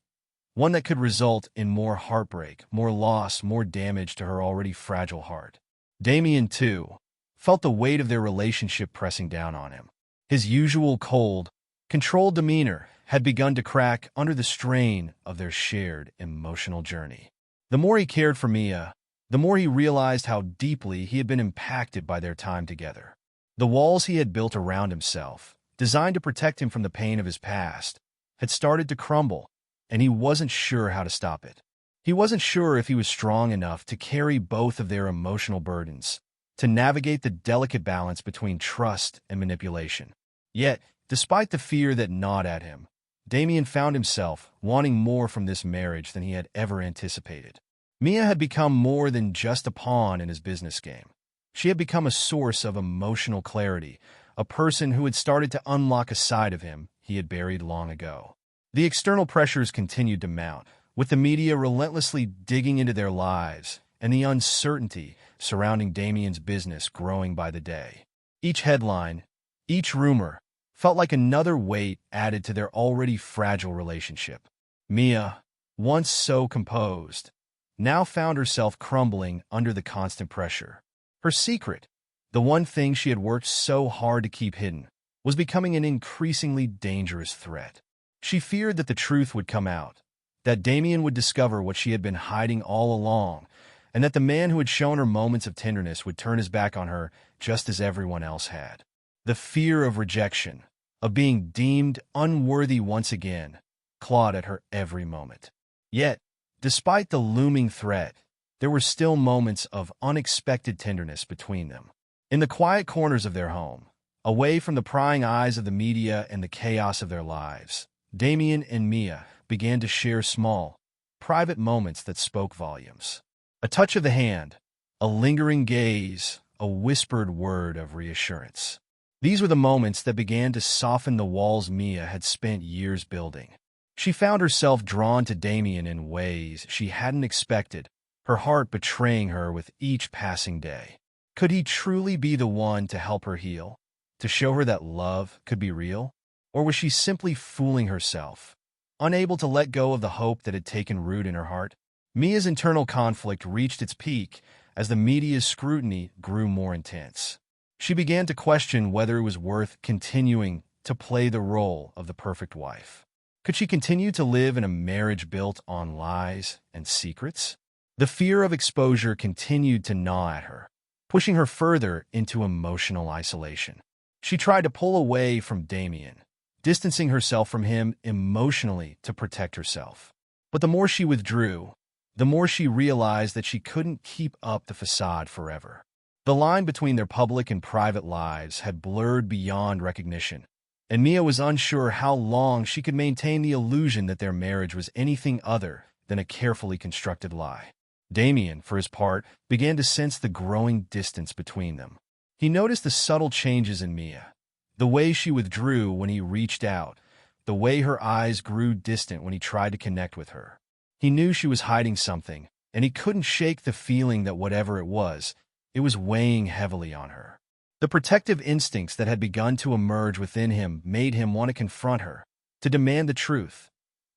one that could result in more heartbreak, more loss, more damage to her already fragile heart. Damien, too, felt the weight of their relationship pressing down on him. His usual cold, controlled demeanor had begun to crack under the strain of their shared emotional journey. The more he cared for Mia, the more he realized how deeply he had been impacted by their time together. The walls he had built around himself, designed to protect him from the pain of his past, had started to crumble, and he wasn't sure how to stop it. He wasn't sure if he was strong enough to carry both of their emotional burdens, to navigate the delicate balance between trust and manipulation. Yet, despite the fear that gnawed at him, Damien found himself wanting more from this marriage than he had ever anticipated. Mia had become more than just a pawn in his business game. She had become a source of emotional clarity, a person who had started to unlock a side of him he had buried long ago. The external pressures continued to mount, with the media relentlessly digging into their lives and the uncertainty surrounding Damien's business growing by the day. Each headline, each rumor, felt like another weight added to their already fragile relationship. Mia, once so composed, now found herself crumbling under the constant pressure. Her secret, the one thing she had worked so hard to keep hidden, was becoming an increasingly dangerous threat. She feared that the truth would come out, that Damien would discover what she had been hiding all along, and that the man who had shown her moments of tenderness would turn his back on her just as everyone else had. The fear of rejection, of being deemed unworthy once again, clawed at her every moment. Yet, despite the looming threat, there were still moments of unexpected tenderness between them. In the quiet corners of their home, away from the prying eyes of the media and the chaos of their lives, Damien and Mia began to share small, private moments that spoke volumes. A touch of the hand, a lingering gaze, a whispered word of reassurance. These were the moments that began to soften the walls Mia had spent years building. She found herself drawn to Damien in ways she hadn't expected, her heart betraying her with each passing day. Could he truly be the one to help her heal, to show her that love could be real? Or was she simply fooling herself, unable to let go of the hope that had taken root in her heart? Mia's internal conflict reached its peak as the media's scrutiny grew more intense. She began to question whether it was worth continuing to play the role of the perfect wife. Could she continue to live in a marriage built on lies and secrets? The fear of exposure continued to gnaw at her, pushing her further into emotional isolation. She tried to pull away from Damien, distancing herself from him emotionally to protect herself. But the more she withdrew, the more she realized that she couldn't keep up the facade forever. The line between their public and private lives had blurred beyond recognition, and Mia was unsure how long she could maintain the illusion that their marriage was anything other than a carefully constructed lie. Damien, for his part, began to sense the growing distance between them. He noticed the subtle changes in Mia, the way she withdrew when he reached out, the way her eyes grew distant when he tried to connect with her. He knew she was hiding something, and he couldn't shake the feeling that whatever it was weighing heavily on her. The protective instincts that had begun to emerge within him made him want to confront her, to demand the truth.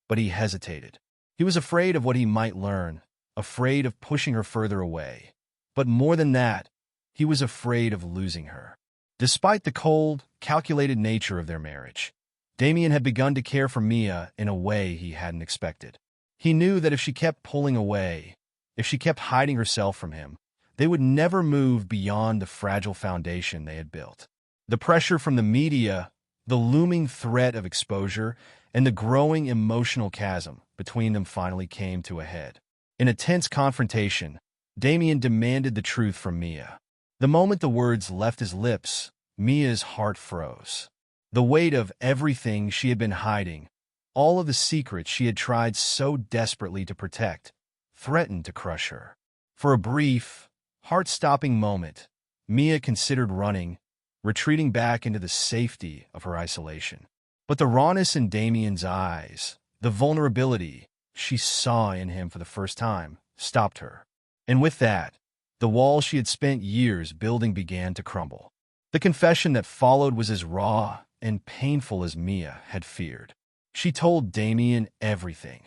But he hesitated. He was afraid of what he might learn, afraid of pushing her further away. But more than that, he was afraid of losing her. Despite the cold, calculated nature of their marriage, Damien had begun to care for Mia in a way he hadn't expected. He knew that if she kept pulling away, if she kept hiding herself from him, they would never move beyond the fragile foundation they had built. The pressure from the media, the looming threat of exposure, and the growing emotional chasm between them finally came to a head. In a tense confrontation, Damien demanded the truth from Mia. The moment the words left his lips, Mia's heart froze. The weight of everything she had been hiding, all of the secrets she had tried so desperately to protect, threatened to crush her. For a brief, heart-stopping moment, Mia considered running, retreating back into the safety of her isolation. But the rawness in Damien's eyes, the vulnerability she saw in him for the first time, stopped her. And with that, The wall she had spent years building began to crumble. The confession that followed was as raw and painful as Mia had feared. She told Damien everything.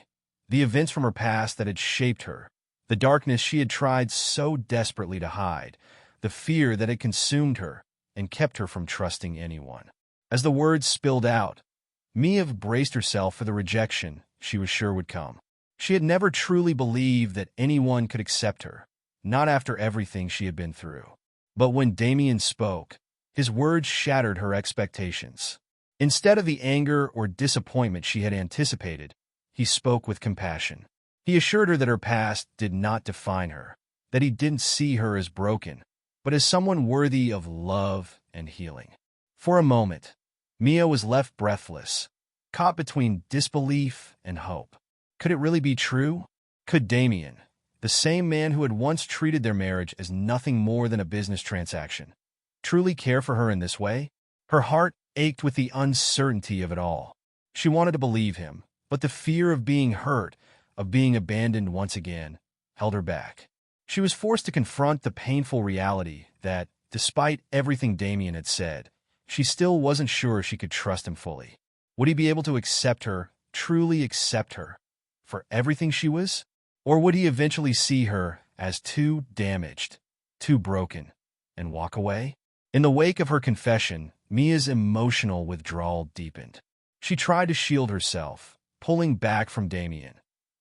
The events from her past that had shaped her, the darkness she had tried so desperately to hide, the fear that had consumed her and kept her from trusting anyone. As the words spilled out, Mia braced herself for the rejection she was sure would come. She had never truly believed that anyone could accept her, not after everything she had been through. But when Damien spoke, his words shattered her expectations. Instead of the anger or disappointment she had anticipated, he spoke with compassion. He assured her that her past did not define her, that he didn't see her as broken, but as someone worthy of love and healing. For a moment, Mia was left breathless, caught between disbelief and hope. Could it really be true? Could Damien, the same man who had once treated their marriage as nothing more than a business transaction, truly care for her in this way? Her heart ached with the uncertainty of it all. She wanted to believe him, but the fear of being hurt, of being abandoned once again, held her back. She was forced to confront the painful reality that, despite everything Damien had said, she still wasn't sure she could trust him fully. Would he be able to accept her, truly accept her, for everything she was? Or would he eventually see her as too damaged, too broken, and walk away? In the wake of her confession, Mia's emotional withdrawal deepened. She tried to shield herself, pulling back from Damien,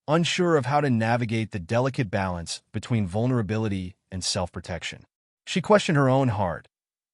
unsure of how to navigate the delicate balance between vulnerability and self-protection. She questioned her own heart,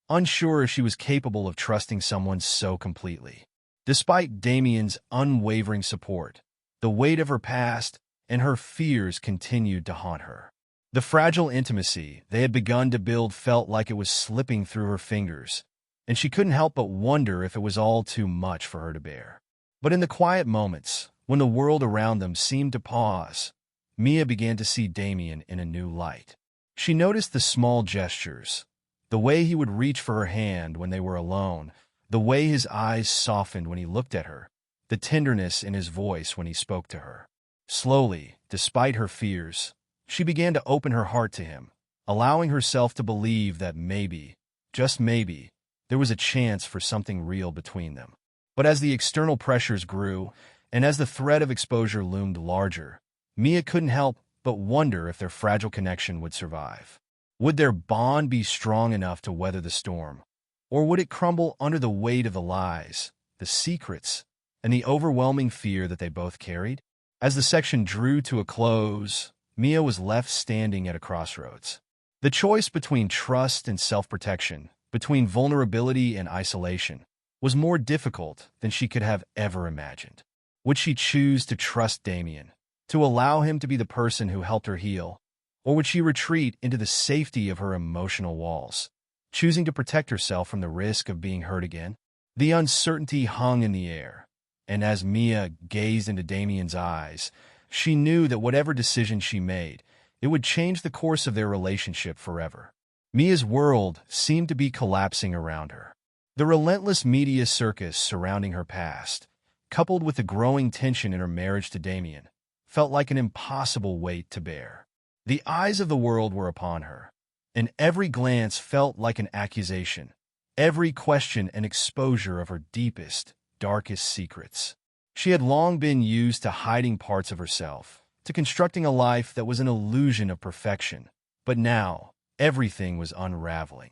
unsure if she was capable of trusting someone so completely. Despite Damien's unwavering support, the weight of her past and her fears continued to haunt her. The fragile intimacy they had begun to build felt like it was slipping through her fingers, and she couldn't help but wonder if it was all too much for her to bear. But in the quiet moments, when the world around them seemed to pause, Mia began to see Damien in a new light. She noticed the small gestures, the way he would reach for her hand when they were alone, the way his eyes softened when he looked at her, the tenderness in his voice when he spoke to her. Slowly, despite her fears, she began to open her heart to him, allowing herself to believe that maybe, just maybe, there was a chance for something real between them. But as the external pressures grew, and as the threat of exposure loomed larger, Mia couldn't help but wonder if their fragile connection would survive. Would their bond be strong enough to weather the storm? Or would it crumble under the weight of the lies, the secrets, and the overwhelming fear that they both carried? As the section drew to a close, Mia was left standing at a crossroads. The choice between trust and self-protection, between vulnerability and isolation, was more difficult than she could have ever imagined. Would she choose to trust Damien, to allow him to be the person who helped her heal, or would she retreat into the safety of her emotional walls, choosing to protect herself from the risk of being hurt again? The uncertainty hung in the air, and as Mia gazed into Damien's eyes, she knew that whatever decision she made, it would change the course of their relationship forever. Mia's world seemed to be collapsing around her. The relentless media circus surrounding her past, coupled with the growing tension in her marriage to Damien, felt like an impossible weight to bear. The eyes of the world were upon her, and every glance felt like an accusation, every question an exposure of her deepest, darkest secrets. She had long been used to hiding parts of herself, to constructing a life that was an illusion of perfection, but now everything was unraveling.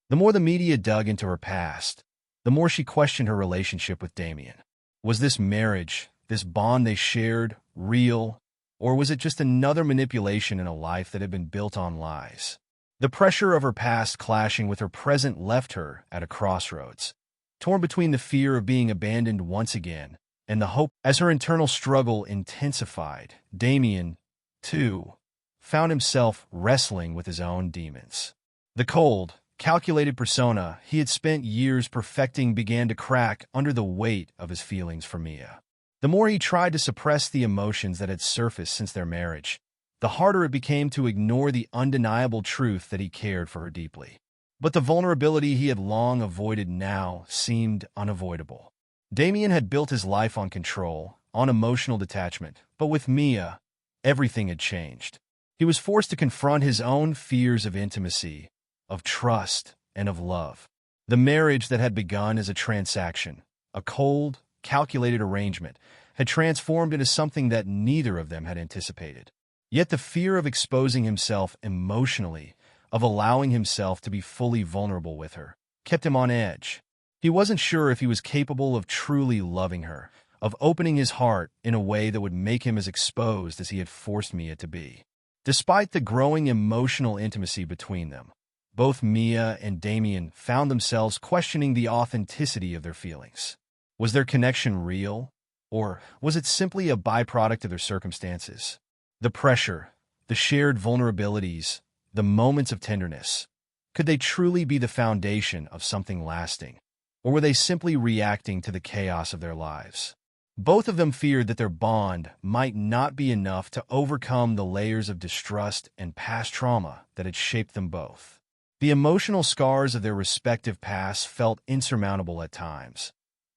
The more the media dug into her past, the more she questioned her relationship with Damien. Was this marriage, this bond they shared, real, or was it just another manipulation in a life that had been built on lies? The pressure of her past clashing with her present left her at a crossroads, torn between the fear of being abandoned once again and the hope. As her internal struggle intensified, Damien, too, found himself wrestling with his own demons. The cold, calculated persona he had spent years perfecting began to crack under the weight of his feelings for Mia. The more he tried to suppress the emotions that had surfaced since their marriage, the harder it became to ignore the undeniable truth that he cared for her deeply. But the vulnerability he had long avoided now seemed unavoidable. Damien had built his life on control, on emotional detachment, but with Mia, everything had changed. He was forced to confront his own fears of intimacy, of trust, and of love. The marriage that had begun as a transaction, a cold, calculated arrangement, had transformed into something that neither of them had anticipated. Yet the fear of exposing himself emotionally, of allowing himself to be fully vulnerable with her, kept him on edge. He wasn't sure if he was capable of truly loving her, of opening his heart in a way that would make him as exposed as he had forced Mia to be. Despite the growing emotional intimacy between them, both Mia and Damien found themselves questioning the authenticity of their feelings. Was their connection real, or was it simply a byproduct of their circumstances? The pressure, the shared vulnerabilities, the moments of tenderness, could they truly be the foundation of something lasting, or were they simply reacting to the chaos of their lives? Both of them feared that their bond might not be enough to overcome the layers of distrust and past trauma that had shaped them both. The emotional scars of their respective pasts felt insurmountable at times,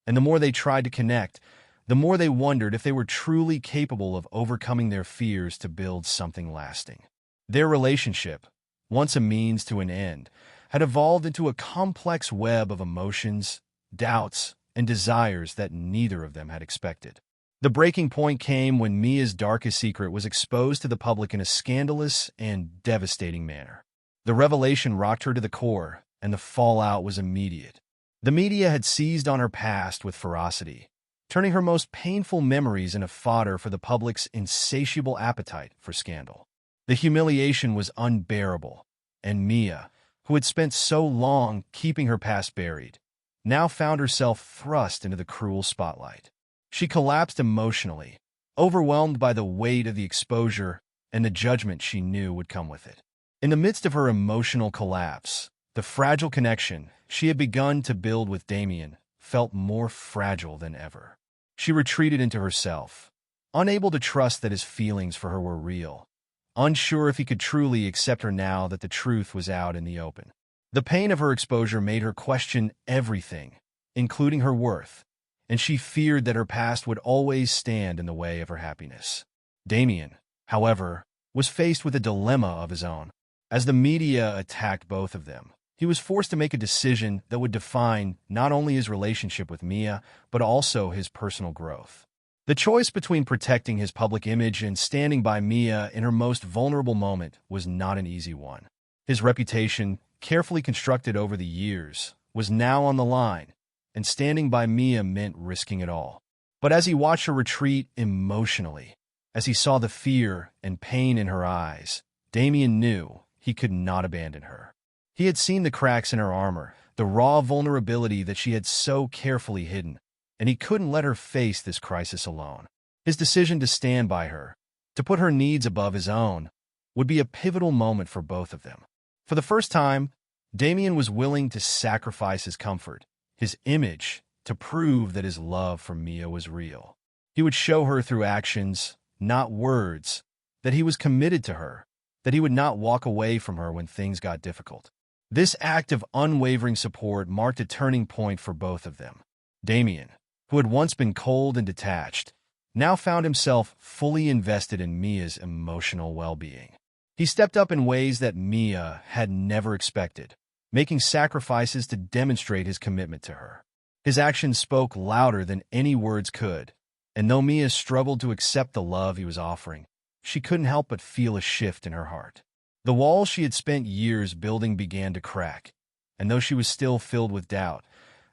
and the more they tried to connect, the more they wondered if they were truly capable of overcoming their fears to build something lasting. Their relationship, once a means to an end, had evolved into a complex web of emotions, doubts, and desires that neither of them had expected. The breaking point came when Mia's darkest secret was exposed to the public in a scandalous and devastating manner. The revelation rocked her to the core, and the fallout was immediate. The media had seized on her past with ferocity, turning her most painful memories into fodder for the public's insatiable appetite for scandal. The humiliation was unbearable, and Mia, who had spent so long keeping her past buried, now found herself thrust into the cruel spotlight. She collapsed emotionally, overwhelmed by the weight of the exposure and the judgment she knew would come with it. In the midst of her emotional collapse, the fragile connection she had begun to build with Damien felt more fragile than ever. She retreated into herself, unable to trust that his feelings for her were real, unsure if he could truly accept her now that the truth was out in the open. The pain of her exposure made her question everything, including her worth, and she feared that her past would always stand in the way of her happiness. Damien, however, was faced with a dilemma of his own. As the media attacked both of them, he was forced to make a decision that would define not only his relationship with Mia, but also his personal growth. The choice between protecting his public image and standing by Mia in her most vulnerable moment was not an easy one. His reputation, carefully constructed over the years, was now on the line, and standing by Mia meant risking it all. But as he watched her retreat emotionally, as he saw the fear and pain in her eyes, Damien knew he could not abandon her. He had seen the cracks in her armor, the raw vulnerability that she had so carefully hidden, and he couldn't let her face this crisis alone. His decision to stand by her, to put her needs above his own, would be a pivotal moment for both of them. For the first time, Damien was willing to sacrifice his comfort, his image, to prove that his love for Mia was real. He would show her through actions, not words, that he was committed to her, that he would not walk away from her when things got difficult. This act of unwavering support marked a turning point for both of them. Damien, who had once been cold and detached, now found himself fully invested in Mia's emotional well-being. He stepped up in ways that Mia had never expected, making sacrifices to demonstrate his commitment to her. His actions spoke louder than any words could, and though Mia struggled to accept the love he was offering, she couldn't help but feel a shift in her heart. The walls she had spent years building began to crack, and though she was still filled with doubt,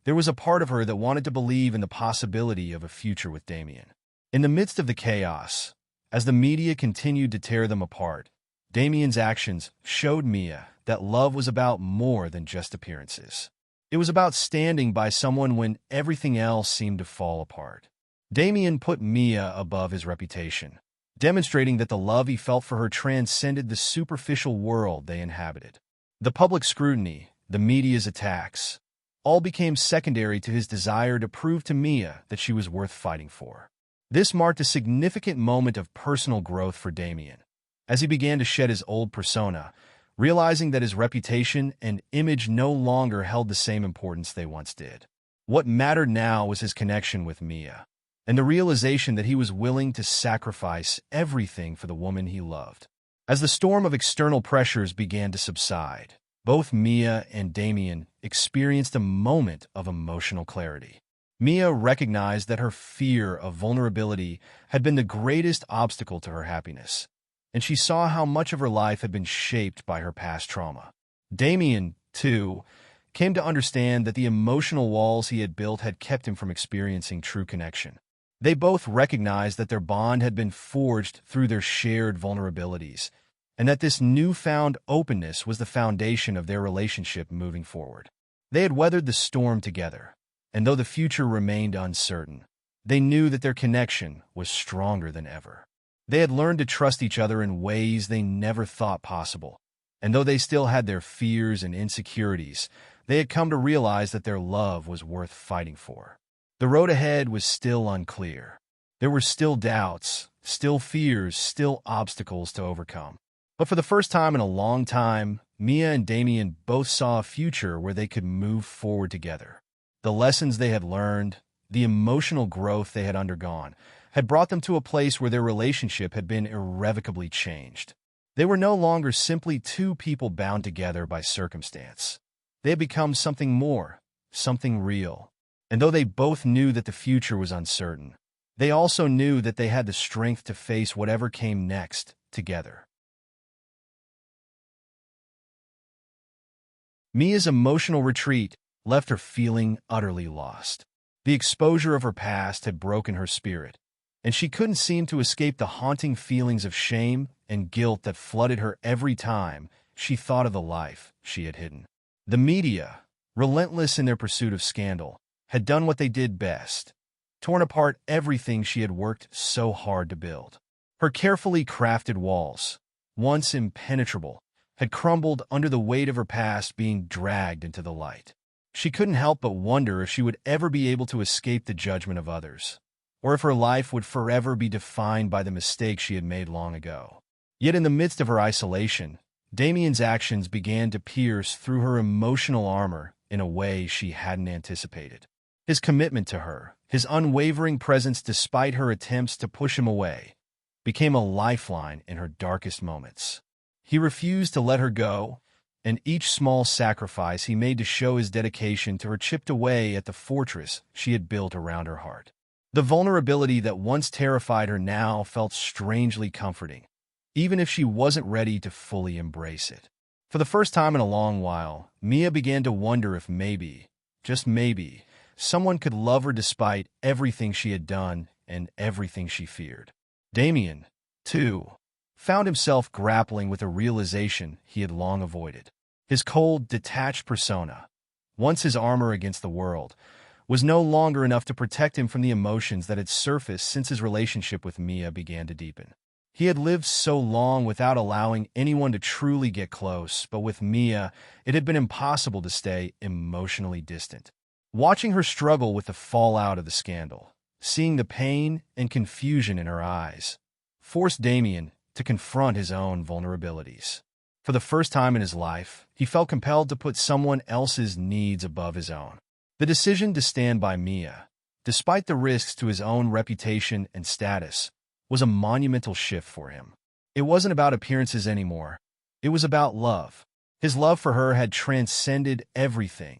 there was a part of her that wanted to believe in the possibility of a future with Damien. In the midst of the chaos, as the media continued to tear them apart, Damien's actions showed Mia that love was about more than just appearances. It was about standing by someone when everything else seemed to fall apart. Damien put Mia above his reputation, demonstrating that the love he felt for her transcended the superficial world they inhabited. The public scrutiny, the media's attacks, all became secondary to his desire to prove to Mia that she was worth fighting for. This marked a significant moment of personal growth for Damien, as he began to shed his old persona, realizing that his reputation and image no longer held the same importance they once did. What mattered now was his connection with Mia, and the realization that he was willing to sacrifice everything for the woman he loved. As the storm of external pressures began to subside, both Mia and Damien experienced a moment of emotional clarity. Mia recognized that her fear of vulnerability had been the greatest obstacle to her happiness, and she saw how much of her life had been shaped by her past trauma. Damien, too, came to understand that the emotional walls he had built had kept him from experiencing true connection. They both recognized that their bond had been forged through their shared vulnerabilities, and that this newfound openness was the foundation of their relationship moving forward. They had weathered the storm together, and though the future remained uncertain, they knew that their connection was stronger than ever. They had learned to trust each other in ways they never thought possible, and though they still had their fears and insecurities, they had come to realize that their love was worth fighting for. The road ahead was still unclear. There were still doubts, still fears, still obstacles to overcome. But for the first time in a long time, Mia and Damien both saw a future where they could move forward together. The lessons they had learned, the emotional growth they had undergone, had brought them to a place where their relationship had been irrevocably changed. They were no longer simply two people bound together by circumstance. They had become something more, something real. And though they both knew that the future was uncertain, they also knew that they had the strength to face whatever came next together. Mia's emotional retreat left her feeling utterly lost. The exposure of her past had broken her spirit, and she couldn't seem to escape the haunting feelings of shame and guilt that flooded her every time she thought of the life she had hidden. The media, relentless in their pursuit of scandal, had done what they did best, torn apart everything she had worked so hard to build. Her carefully crafted walls, once impenetrable, had crumbled under the weight of her past being dragged into the light. She couldn't help but wonder if she would ever be able to escape the judgment of others, or if her life would forever be defined by the mistakes she had made long ago. Yet in the midst of her isolation, Damien's actions began to pierce through her emotional armor in a way she hadn't anticipated. His commitment to her, his unwavering presence despite her attempts to push him away, became a lifeline in her darkest moments. He refused to let her go, and each small sacrifice he made to show his dedication to her chipped away at the fortress she had built around her heart. The vulnerability that once terrified her now felt strangely comforting, even if she wasn't ready to fully embrace it. For the first time in a long while, Mia began to wonder if maybe, just maybe, someone could love her despite everything she had done and everything she feared. Damien, too, found himself grappling with a realization he had long avoided. His cold, detached persona, once his armor against the world, was no longer enough to protect him from the emotions that had surfaced since his relationship with Mia began to deepen. He had lived so long without allowing anyone to truly get close, but with Mia, it had been impossible to stay emotionally distant. Watching her struggle with the fallout of the scandal, seeing the pain and confusion in her eyes, forced Damien to confront his own vulnerabilities. For the first time in his life, he felt compelled to put someone else's needs above his own. The decision to stand by Mia, despite the risks to his own reputation and status, was a monumental shift for him. It wasn't about appearances anymore. It was about love. His love for her had transcended everything: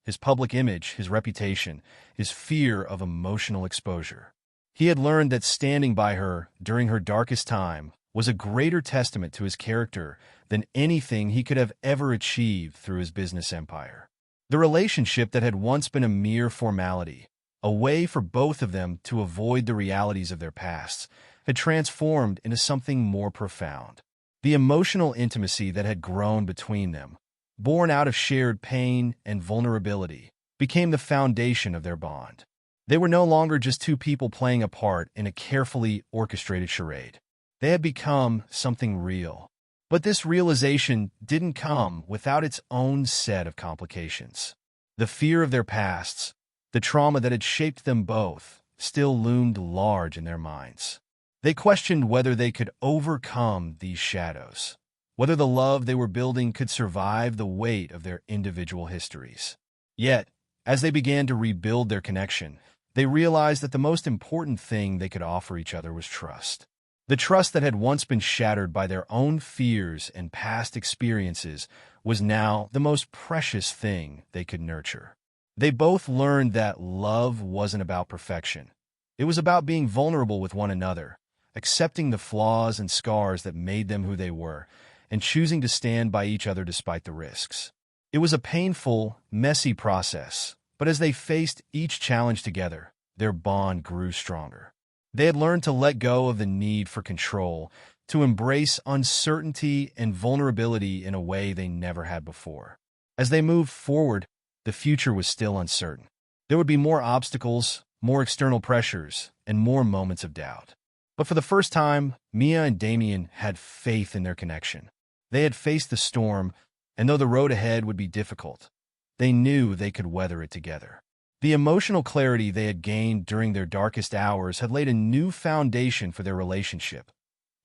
his public image, his reputation, his fear of emotional exposure. He had learned that standing by her during her darkest time was a greater testament to his character than anything he could have ever achieved through his business empire. The relationship that had once been a mere formality, a way for both of them to avoid the realities of their pasts, had transformed into something more profound. The emotional intimacy that had grown between them, born out of shared pain and vulnerability, became the foundation of their bond. They were no longer just two people playing a part in a carefully orchestrated charade. They had become something real. But this realization didn't come without its own set of complications. The fear of their pasts, the trauma that had shaped them both, still loomed large in their minds. They questioned whether they could overcome these shadows, whether the love they were building could survive the weight of their individual histories. Yet, as they began to rebuild their connection, they realized that the most important thing they could offer each other was trust. The trust that had once been shattered by their own fears and past experiences was now the most precious thing they could nurture. They both learned that love wasn't about perfection. It was about being vulnerable with one another, accepting the flaws and scars that made them who they were, and choosing to stand by each other despite the risks. It was a painful, messy process, but as they faced each challenge together, their bond grew stronger. They had learned to let go of the need for control, to embrace uncertainty and vulnerability in a way they never had before. As they moved forward, the future was still uncertain. There would be more obstacles, more external pressures, and more moments of doubt. But for the first time, Mia and Damien had faith in their connection. They had faced the storm, and though the road ahead would be difficult, they knew they could weather it together. The emotional clarity they had gained during their darkest hours had laid a new foundation for their relationship,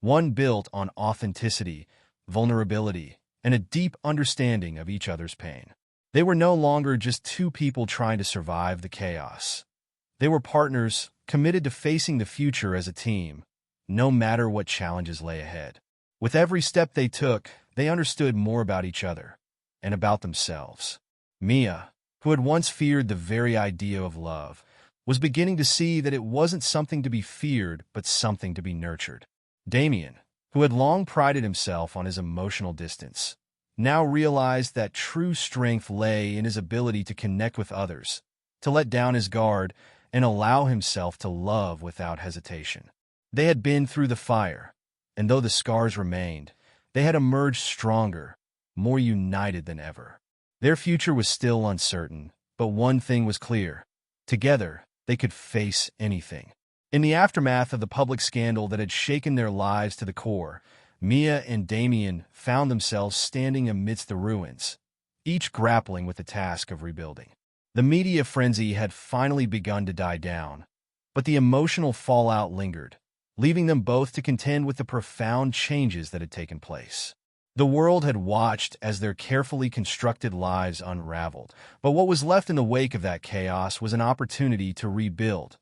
one built on authenticity, vulnerability, and a deep understanding of each other's pain. They were no longer just two people trying to survive the chaos. They were partners, committed to facing the future as a team, no matter what challenges lay ahead. With every step they took, they understood more about each other and about themselves. Mia, who had once feared the very idea of love, was beginning to see that it wasn't something to be feared, but something to be nurtured. Damien, who had long prided himself on his emotional distance, now realized that true strength lay in his ability to connect with others, to let down his guard, and allow himself to love without hesitation. They had been through the fire, and though the scars remained, they had emerged stronger, more united than ever. Their future was still uncertain, but one thing was clear. Together, they could face anything. In the aftermath of the public scandal that had shaken their lives to the core, Mia and Damien found themselves standing amidst the ruins, each grappling with the task of rebuilding. The media frenzy had finally begun to die down, but the emotional fallout lingered, leaving them both to contend with the profound changes that had taken place. The world had watched as their carefully constructed lives unraveled, but what was left in the wake of that chaos was an opportunity to rebuild,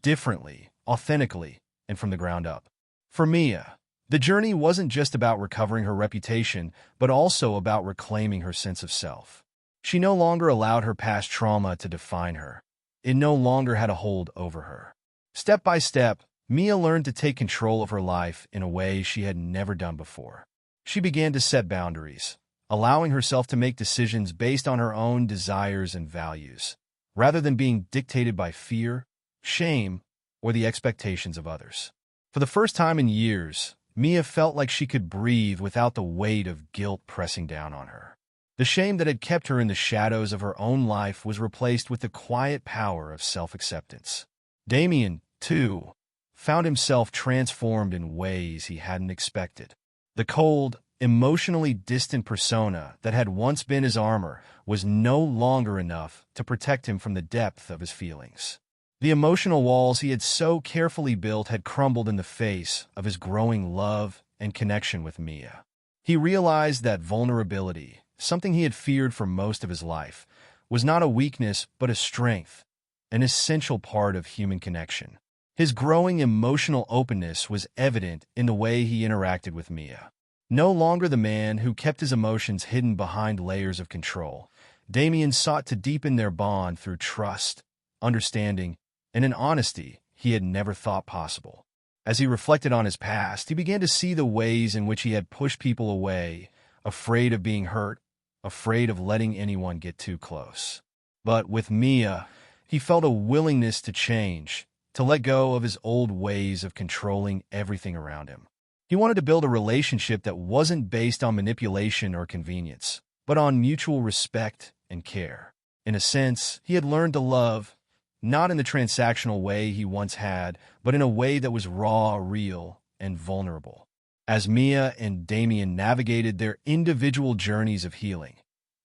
differently, authentically, and from the ground up. For Mia, the journey wasn't just about recovering her reputation, but also about reclaiming her sense of self. She no longer allowed her past trauma to define her. It no longer had a hold over her. Step by step, Mia learned to take control of her life in a way she had never done before. She began to set boundaries, allowing herself to make decisions based on her own desires and values, rather than being dictated by fear, shame, or the expectations of others. For the first time in years, Mia felt like she could breathe without the weight of guilt pressing down on her. The shame that had kept her in the shadows of her own life was replaced with the quiet power of self-acceptance. Damien, too, found himself transformed in ways he hadn't expected. The cold, emotionally distant persona that had once been his armor was no longer enough to protect him from the depth of his feelings. The emotional walls he had so carefully built had crumbled in the face of his growing love and connection with Mia. He realized that vulnerability, something he had feared for most of his life, was not a weakness but a strength, an essential part of human connection. His growing emotional openness was evident in the way he interacted with Mia. No longer the man who kept his emotions hidden behind layers of control, Damien sought to deepen their bond through trust, understanding, and an honesty he had never thought possible. As he reflected on his past, he began to see the ways in which he had pushed people away, afraid of being hurt, afraid of letting anyone get too close. But with Mia, he felt a willingness to change, to let go of his old ways of controlling everything around him. He wanted to build a relationship that wasn't based on manipulation or convenience, but on mutual respect and care. In a sense, he had learned to love, not in the transactional way he once had, but in a way that was raw, real, and vulnerable. As Mia and Damien navigated their individual journeys of healing,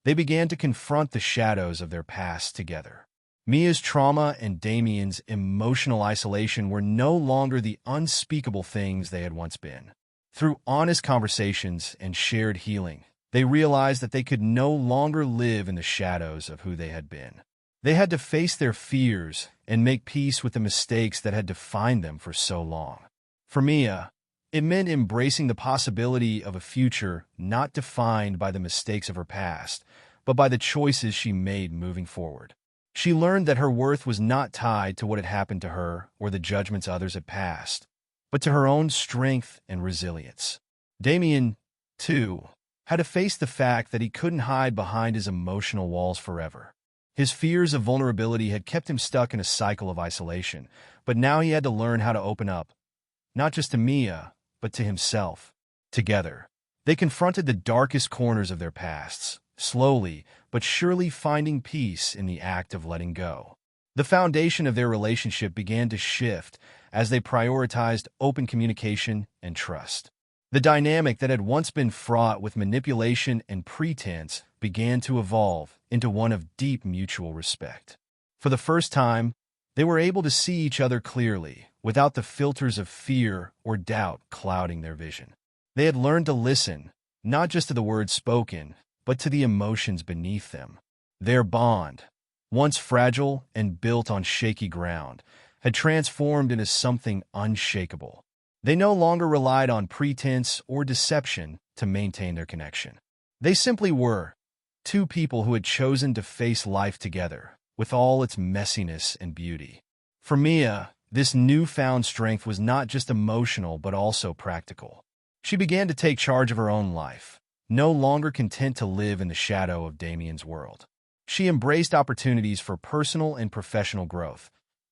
they began to confront the shadows of their past together. Mia's trauma and Damien's emotional isolation were no longer the unspeakable things they had once been. Through honest conversations and shared healing, they realized that they could no longer live in the shadows of who they had been. They had to face their fears and make peace with the mistakes that had defined them for so long. For Mia, It meant embracing the possibility of a future not defined by the mistakes of her past, but by the choices she made moving forward. She learned that her worth was not tied to what had happened to her or the judgments others had passed, but to her own strength and resilience. Damien, too, had to face the fact that he couldn't hide behind his emotional walls forever. His fears of vulnerability had kept him stuck in a cycle of isolation, but now he had to learn how to open up, not just to Mia, but to himself. Together, they confronted the darkest corners of their pasts, slowly but surely finding peace in the act of letting go. The foundation of their relationship began to shift as they prioritized open communication and trust. The dynamic that had once been fraught with manipulation and pretense began to evolve into one of deep mutual respect. For the first time, they were able to see each other clearly, without the filters of fear or doubt clouding their vision. They had learned to listen, not just to the words spoken, but to the emotions beneath them. Their bond, once fragile and built on shaky ground, had transformed into something unshakable. They no longer relied on pretense or deception to maintain their connection. They simply were two people who had chosen to face life together, with all its messiness and beauty. For Mia, this newfound strength was not just emotional but also practical. She began to take charge of her own life, no longer content to live in the shadow of Damien's world. She embraced opportunities for personal and professional growth,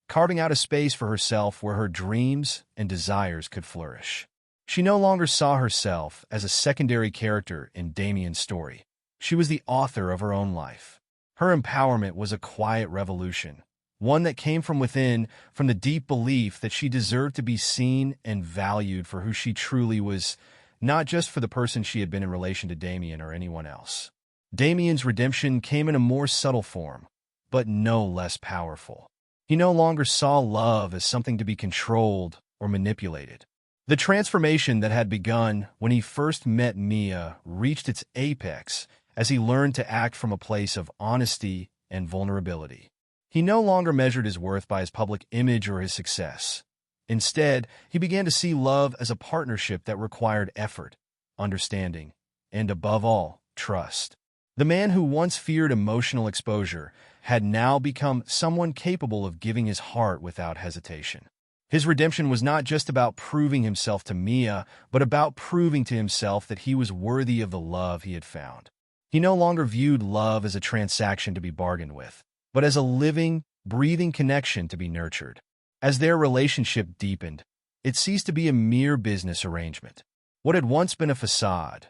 carving out a space for herself where her dreams and desires could flourish. She no longer saw herself as a secondary character in Damien's story. She was the author of her own life. Her empowerment was a quiet revolution, one that came from within, from the deep belief that she deserved to be seen and valued for who she truly was, not just for the person she had been in relation to Damien or anyone else. Damien's redemption came in a more subtle form, but no less powerful. He no longer saw love as something to be controlled or manipulated. The transformation that had begun when he first met Mia reached its apex as he learned to act from a place of honesty and vulnerability. He no longer measured his worth by his public image or his success. Instead, he began to see love as a partnership that required effort, understanding, and above all, trust. The man who once feared emotional exposure had now become someone capable of giving his heart without hesitation. His redemption was not just about proving himself to Mia, but about proving to himself that he was worthy of the love he had found. He no longer viewed love as a transaction to be bargained with, but as a living, breathing connection to be nurtured. As their relationship deepened, it ceased to be a mere business arrangement. What had once been a facade,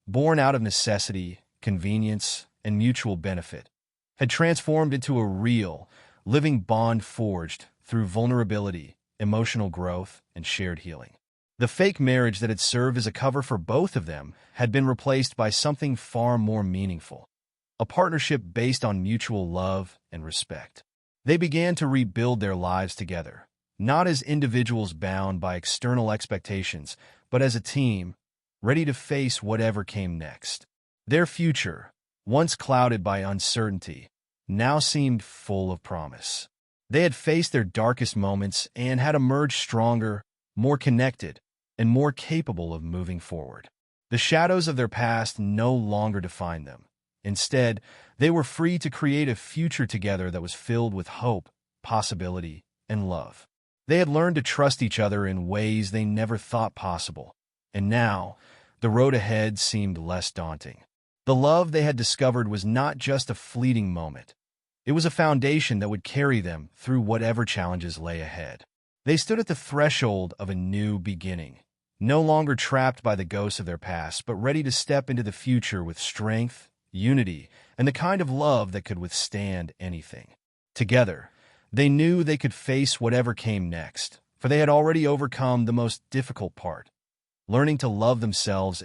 born out of necessity, convenience, and mutual benefit, had transformed into a real, living bond forged through vulnerability, emotional growth, and shared healing. The fake marriage that had served as a cover for both of them had been replaced by something far more meaningful, a partnership based on mutual love and respect. They began to rebuild their lives together, not as individuals bound by external expectations, but as a team, ready to face whatever came next. Their future, once clouded by uncertainty, now seemed full of promise. They had faced their darkest moments and had emerged stronger, more connected, and more capable of moving forward. The shadows of their past no longer defined them. Instead, they were free to create a future together that was filled with hope, possibility, and love. They had learned to trust each other in ways they never thought possible, and now, the road ahead seemed less daunting. The love they had discovered was not just a fleeting moment. It was a foundation that would carry them through whatever challenges lay ahead. They stood at the threshold of a new beginning, no longer trapped by the ghosts of their past, but ready to step into the future with strength, unity, and the kind of love that could withstand anything. Together, they knew they could face whatever came next, for they had already overcome the most difficult part, learning to love themselves and